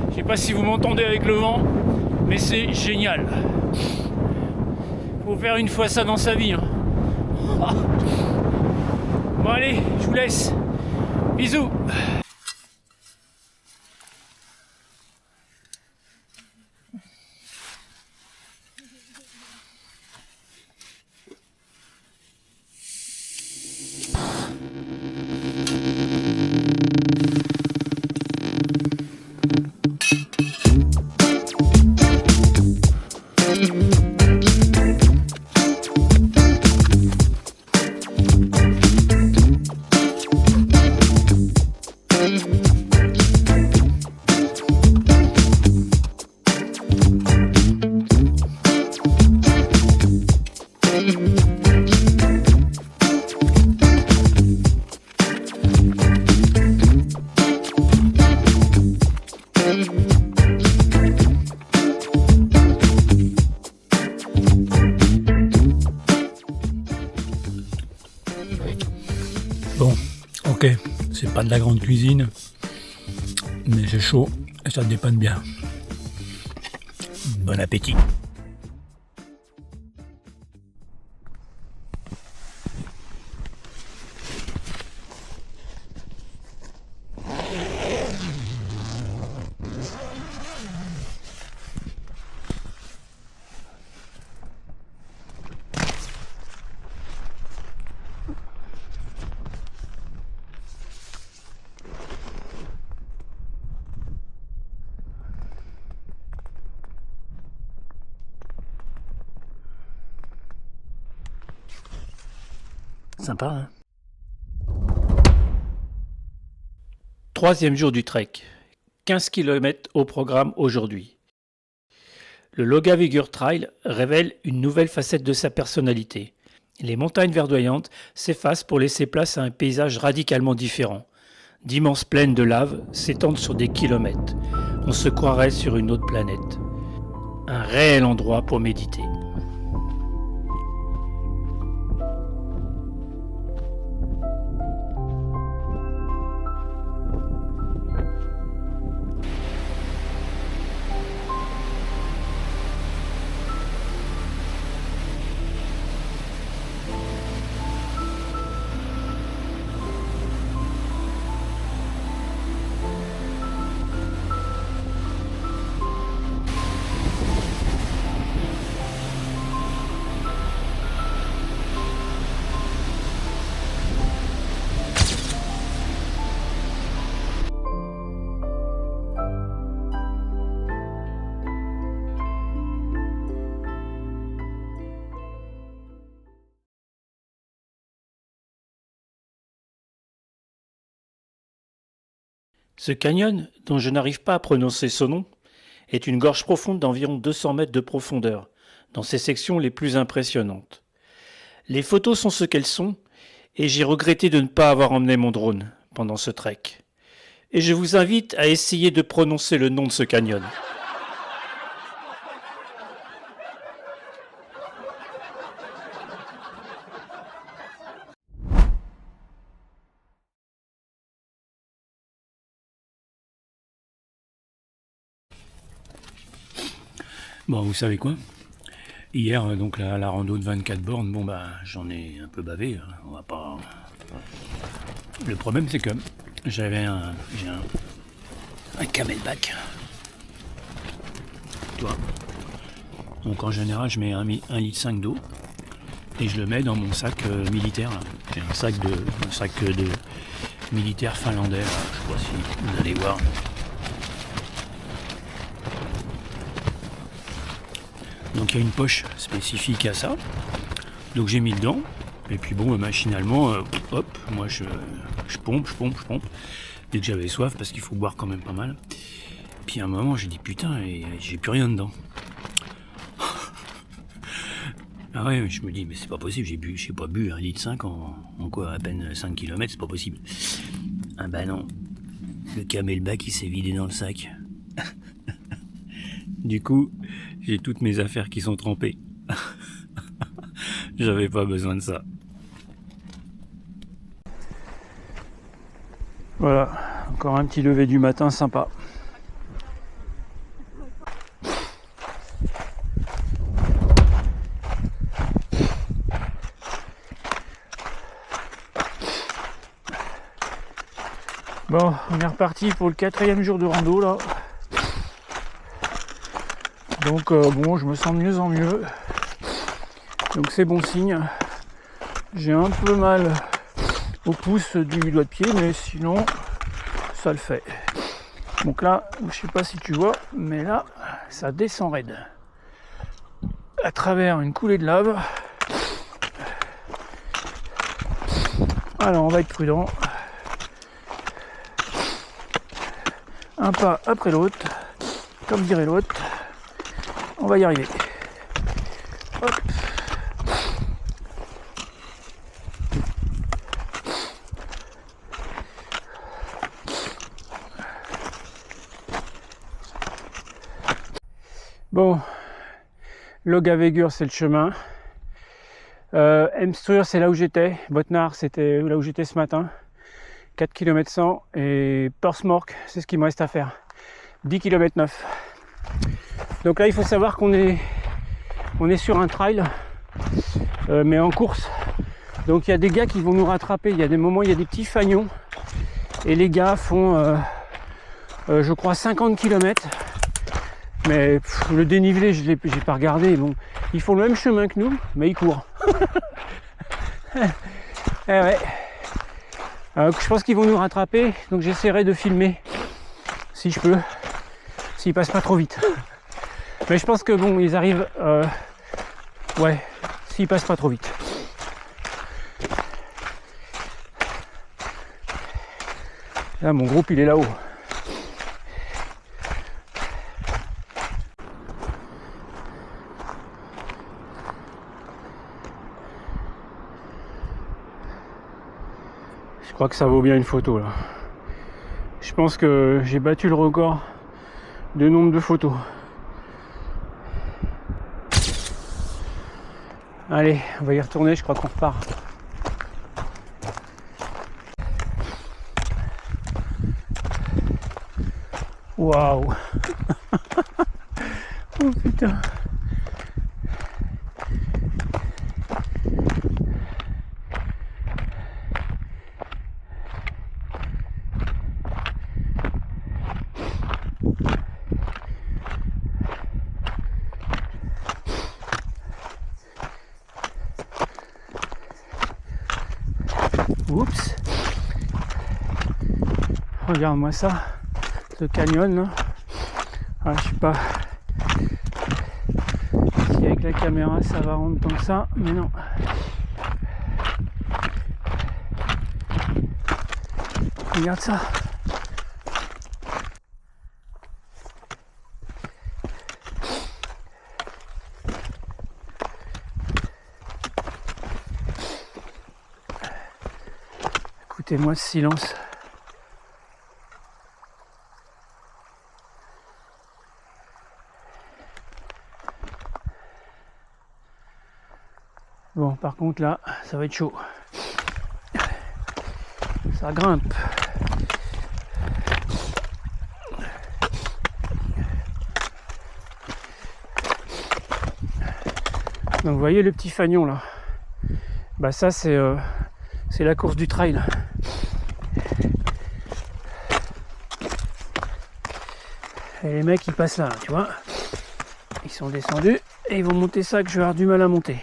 Je sais pas si vous m'entendez avec le vent, mais c'est génial. Faut faire une fois ça dans sa vie. Hein. Bon allez, je vous laisse. Bisous. Bon, ok, c'est pas de la grande cuisine, mais c'est chaud et ça dépanne bien. Bon appétit. Sympa, hein? Troisième jour du trek. 15 km au programme aujourd'hui. Le Laugavegur Trail révèle une nouvelle facette de sa personnalité. Les montagnes verdoyantes s'effacent pour laisser place à un paysage radicalement différent. D'immenses plaines de lave s'étendent sur des kilomètres. On se croirait sur une autre planète. Un réel endroit pour méditer. Ce canyon, dont je n'arrive pas à prononcer son nom, est une gorge profonde d'environ 200 mètres de profondeur, dans ses sections les plus impressionnantes. Les photos sont ce qu'elles sont, et j'ai regretté de ne pas avoir emmené mon drone pendant ce trek. Et je vous invite à essayer de prononcer le nom de ce canyon. Bon, vous savez quoi? Hier, donc la rando de 24 bornes, bon bah j'en ai un peu bavé, on va pas... Le problème c'est que j'ai un camelback. Toi. Donc en général je mets 1,5 litre d'eau et je le mets dans mon sac militaire. Là. J'ai un sac de militaire finlandais, là. Je sais pas si vous allez voir. Donc il y a une poche spécifique à ça. Donc j'ai mis dedans. Et puis bon, machinalement, hop, moi je pompe. Dès que j'avais soif, parce qu'il faut boire quand même pas mal. Puis à un moment, j'ai dit putain, et j'ai plus rien dedans. Ah ouais, je me dis, mais c'est pas possible, j'ai pas bu 1,5 litre en quoi, à peine 5 km, c'est pas possible. Ah bah non, le camelback il s'est vidé dans le sac. Du coup, j'ai toutes mes affaires qui sont trempées. J'avais pas besoin de ça. Voilà, encore un petit lever du matin sympa. Bon, on est reparti pour le 4e jour de rando là. Donc bon, je me sens de mieux en mieux. Donc c'est bon signe. J'ai un peu mal au pouce du doigt de pied, mais sinon ça le fait. Donc là, je sais pas si tu vois, mais là, ça descend raide. À travers une coulée de lave. Alors on va être prudent. Un pas après l'autre, comme dirait l'autre. On va y arriver. Hop. Bon, Laugavegur c'est le chemin. Emstrur c'est là où j'étais. Botnar c'était là où j'étais ce matin. 4 km 100 et Porsmork c'est ce qu'il me reste à faire. 10 km 9. Donc là il faut savoir qu'on est sur un trail mais en course. Donc il y a des gars qui vont nous rattraper. Il y a des moments, il y a des petits fagnons et les gars font je crois 50 km. Mais le dénivelé j'ai pas regardé. Bon, ils font le même chemin que nous mais ils courent. Eh ouais. Je pense qu'ils vont nous rattraper, donc j'essaierai de filmer si je peux, s'ils passent pas trop vite. Mais je pense que bon, ils arrivent, ouais, s'ils passent pas trop vite. Là, mon groupe, il est là-haut. Je crois que ça vaut bien une photo là. Je pense que j'ai battu le record de nombre de photos. Allez, on va y retourner, je crois qu'on repart. Waouh. Oh putain. Oups. Regarde-moi ça. Ce canyon là. Ah, je sais pas si avec la caméra ça va rendre tant que ça, mais non. Regarde ça. Écoutez-moi ce silence. Bon, par contre là, ça va être chaud. Ça grimpe. Donc vous voyez le petit fanion là. Bah ça c'est la course du trail. Et les mecs ils passent là, tu vois. Ils sont descendus et ils vont monter ça que je vais avoir du mal à monter.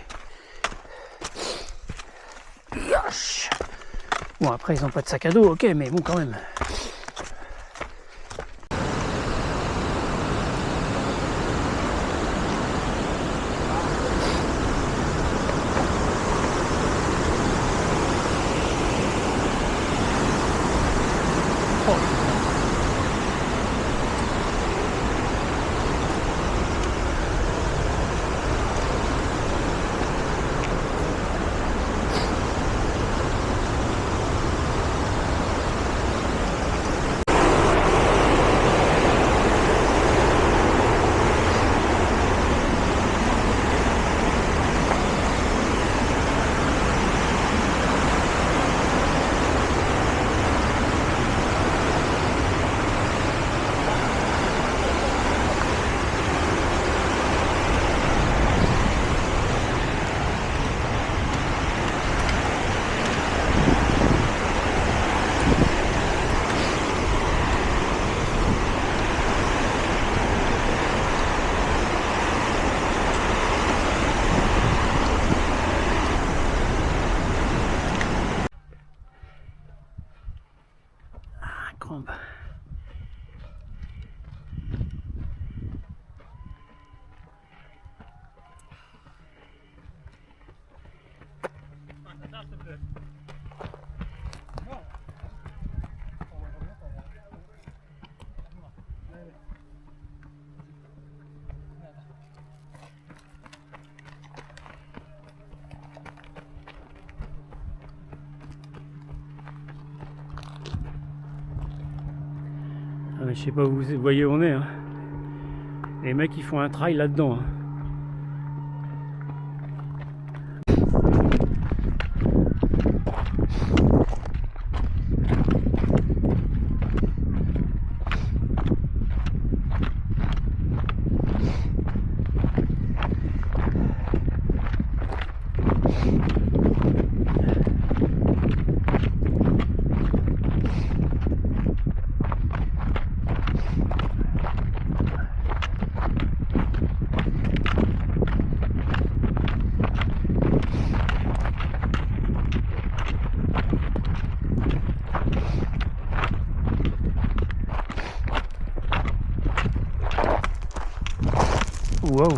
Bon après ils ont pas de sac à dos, ok, mais bon quand même. Crampe. Je sais pas où vous voyez où on est. Hein. Les mecs ils font un trail là-dedans. Hein. Wow.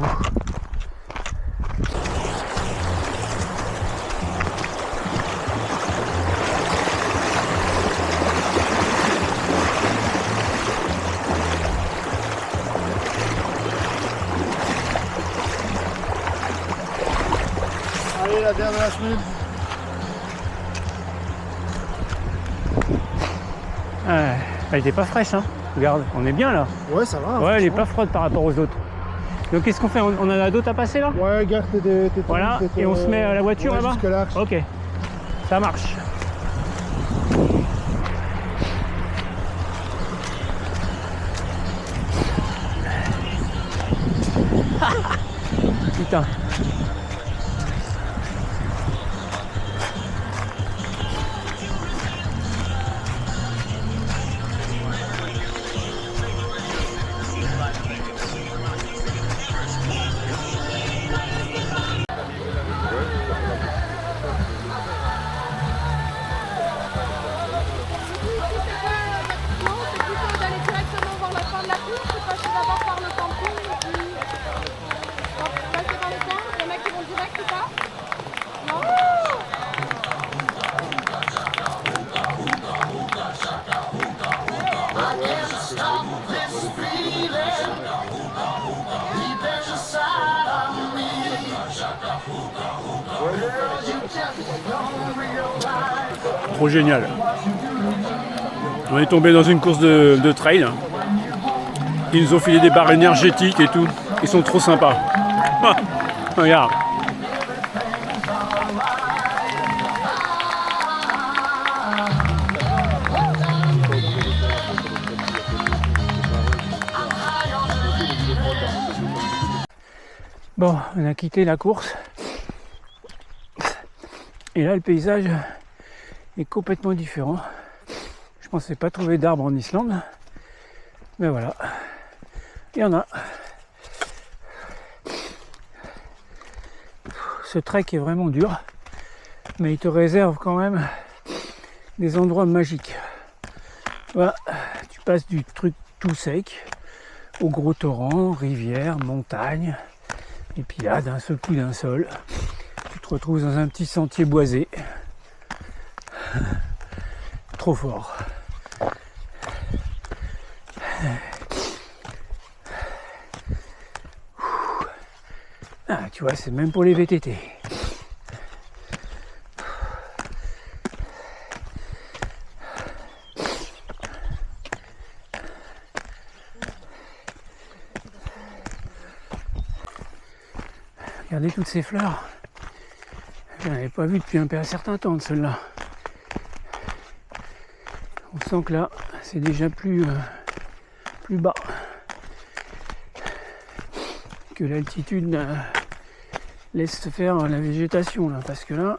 Allez, la bière de la semaine. Elle était pas fraîche, hein. Regarde, on est bien là. Ouais, ça va. Ouais, elle est franchement. pas froide par rapport aux autres. Donc qu'est-ce qu'on fait? On en a d'autres à passer là? Ouais, garde tes Voilà, et on se met à la voiture là-bas? Jusque là. Ok, ça marche. Putain. Trop génial. On est tombé dans une course de trail. Ils nous ont filé des barres énergétiques et tout. Ils sont trop sympas. Ah, regarde. Bon, on a quitté la course. Et là, le paysage est complètement différent. Je pensais pas trouver d'arbres en Islande. Mais voilà, il y en a. Ce trek est vraiment dur, mais il te réserve quand même des endroits magiques. Voilà, tu passes du truc tout sec au gros torrent, rivière, montagne, et puis là, d'un seul coup, d'un seul, tu te retrouves dans un petit sentier boisé. Trop fort. Ah, tu vois, c'est même pour les VTT. Regardez toutes ces fleurs. Je n'en avais pas vu depuis un certain temps de celles-là. On sent que là, c'est déjà plus bas que l'altitude laisse faire la végétation là, parce que là,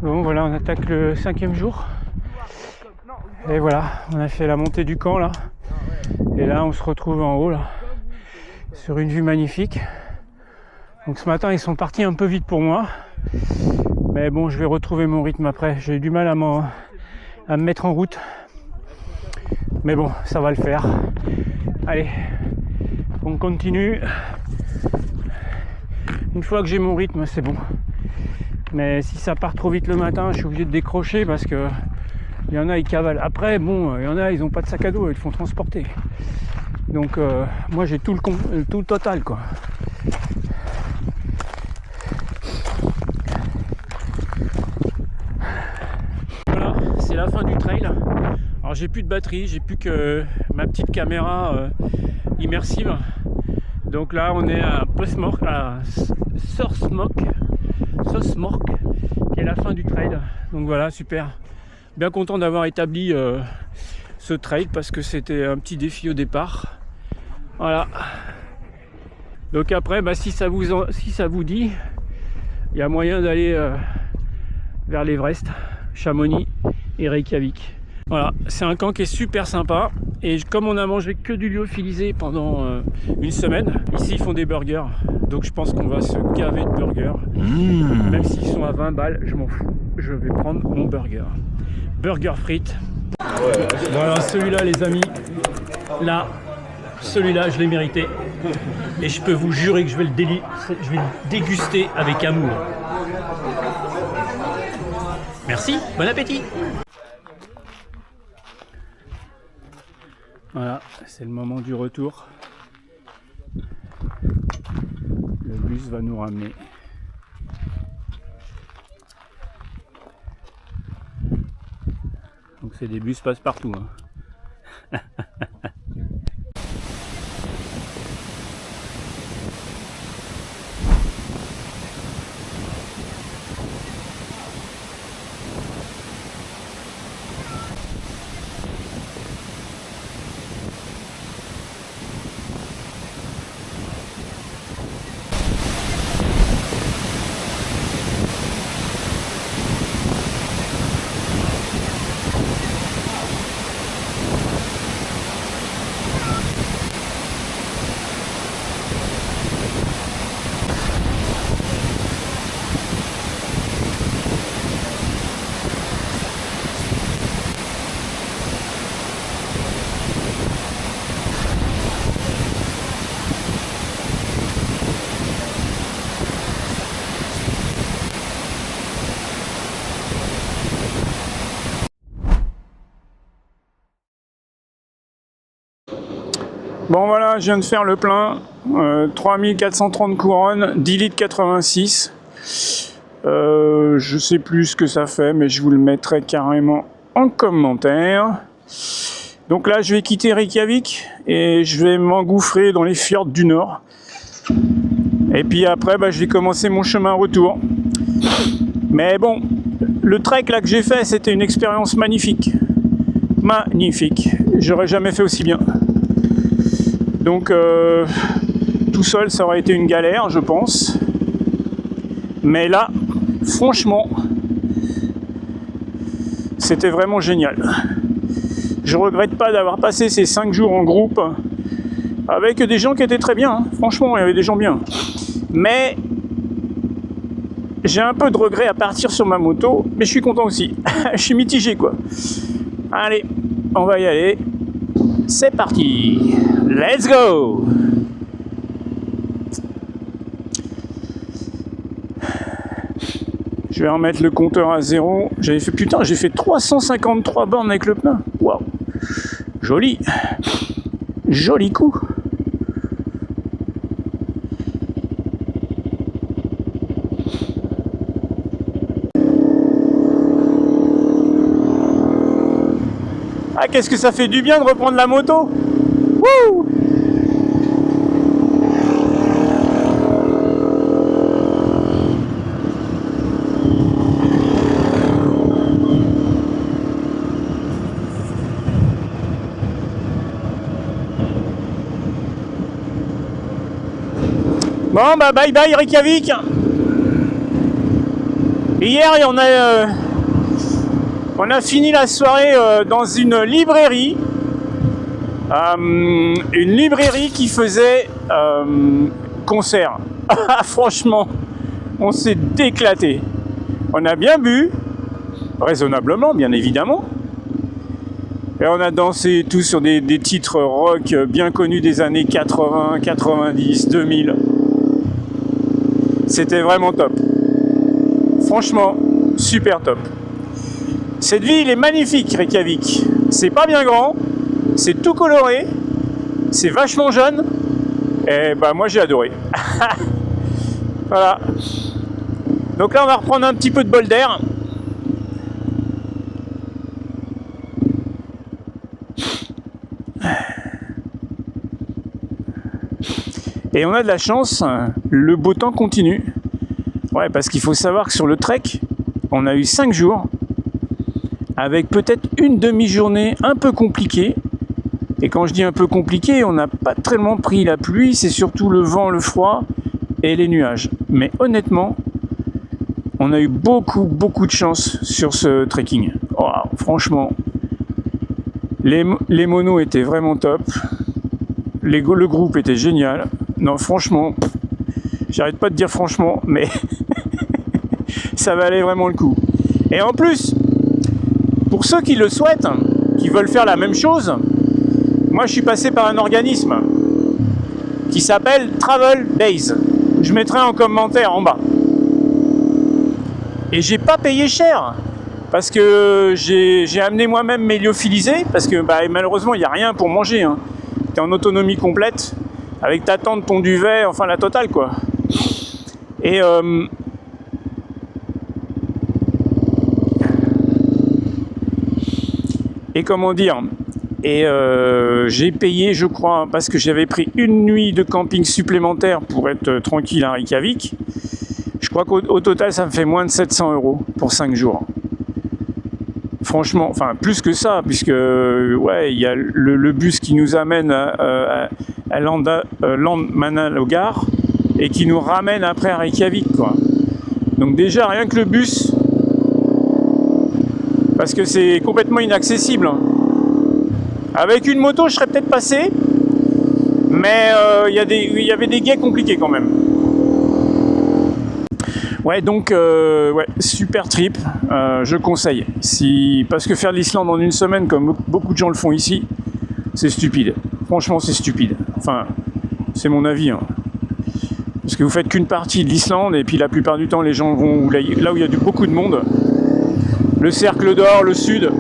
bon voilà, on attaque le 5e jour. Et voilà, on a fait la montée du camp là. Et là on se retrouve en haut là, sur une vue magnifique. Donc ce matin ils sont partis un peu vite pour moi. Mais bon, je vais retrouver mon rythme après. J'ai eu du mal à me mettre en route. Mais bon, ça va le faire. Allez, on continue. Une fois que j'ai mon rythme, c'est bon. Mais si ça part trop vite le matin, je suis obligé de décrocher parce que il y en a, ils cavalent. Après, bon, il y en a, ils n'ont pas de sac à dos, ils le font transporter. Donc, moi, j'ai tout le total, quoi. Voilà, c'est la fin du trail. Alors, j'ai plus de batterie, j'ai plus que ma petite caméra immersive. Donc là, on est à Sosmok, qui est la fin du trail. Donc voilà, super. Bien content d'avoir établi ce trail parce que c'était un petit défi au départ. Voilà. Donc après, si ça vous dit, il y a moyen d'aller vers l'Everest, Chamonix et Reykjavik. Voilà, c'est un camp qui est super sympa. Et comme on a mangé que du lyophilisé pendant une semaine, ici ils font des burgers. Donc je pense qu'on va se gaver de burgers. Même s'ils sont à 20 balles, je m'en fous. Je vais prendre mon burger. Burger frites. Voilà, celui-là les amis, là, celui-là je l'ai mérité. Et je peux vous jurer que je vais le déguster avec amour. Merci, bon appétit. Voilà, c'est le moment du retour. Le bus va nous ramener. Donc c'est des bus passe-partout. Hein. Bon voilà, je viens de faire le plein, 3430 couronnes, 10 litres 86. Je sais plus ce que ça fait, mais je vous le mettrai carrément en commentaire. Donc là, je vais quitter Reykjavik et je vais m'engouffrer dans les fjords du Nord. Et puis après, je vais commencer mon chemin retour. Mais bon, le trek là que j'ai fait, c'était une expérience magnifique. Magnifique. J'aurais jamais fait aussi bien. Donc, tout seul, ça aurait été une galère, je pense. Mais là, franchement, c'était vraiment génial. Je regrette pas d'avoir passé ces 5 jours en groupe avec des gens qui étaient très bien. Hein. Franchement, il y avait des gens bien. Mais j'ai un peu de regret à partir sur ma moto, mais je suis content aussi. Je suis mitigé, quoi. Allez, on va y aller. C'est parti. Let's go. Je vais remettre le compteur à 0. J'ai fait 353 bornes avec le pneu. Waouh. Joli. Joli coup. Ah, qu'est-ce que ça fait du bien de reprendre la moto. Wouh. Bon, bye bye Reykjavik. Hier, On a fini la soirée dans une librairie. Une librairie qui faisait concert. Franchement, on s'est éclaté. On a bien bu, raisonnablement bien évidemment. Et on a dansé tous sur des titres rock bien connus des années 80, 90, 2000. C'était vraiment top. Franchement, super top. Cette ville est magnifique, Reykjavik. C'est pas bien grand, c'est tout coloré, c'est vachement jeune. Et bah moi j'ai adoré. Voilà. Donc là on va reprendre un petit peu de bol d'air. Et on a de la chance, le beau temps continue. Ouais, parce qu'il faut savoir que sur le trek, on a eu 5 jours, avec peut-être une demi-journée un peu compliquée. Et quand je dis un peu compliquée, on n'a pas tellement pris la pluie, c'est surtout le vent, le froid et les nuages. Mais honnêtement, on a eu beaucoup de chance sur ce trekking. Oh, franchement, les monos étaient vraiment top. Le groupe était génial. Non, franchement, j'arrête pas de dire franchement, mais ça valait vraiment le coup. Et en plus, pour ceux qui le souhaitent, qui veulent faire la même chose, moi je suis passé par un organisme qui s'appelle Travel Days. Je mettrai en commentaire en bas. Et j'ai pas payé cher, parce que j'ai amené moi-même mes lyophilisés, parce que malheureusement il n'y a rien pour manger. Hein. T'es en autonomie complète, avec ta tente, ton duvet, enfin la totale quoi. Et comment dire, j'ai payé, je crois, parce que j'avais pris une nuit de camping supplémentaire pour être tranquille à Reykjavik. Je crois qu'au total, ça me fait moins de 700 € pour 5 jours. Franchement, enfin, plus que ça, puisque, ouais, il y a le bus qui nous amène à Landmannalaugar et qui nous ramène après à Reykjavik, quoi. Donc déjà, rien que le bus, parce que c'est complètement inaccessible. Avec une moto, je serais peut-être passé, mais il y avait des guets compliqués quand même. Ouais, donc, ouais, super trip, je conseille. Parce que faire l'Islande en une semaine, comme beaucoup de gens le font ici, c'est stupide. Franchement, c'est stupide. Enfin, c'est mon avis. Hein. Parce que vous faites qu'une partie de l'Islande, et puis la plupart du temps, les gens vont là où il y a beaucoup de monde. Le cercle d'or, le sud.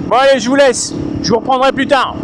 Bon allez, je vous laisse. Je vous reprendrai plus tard.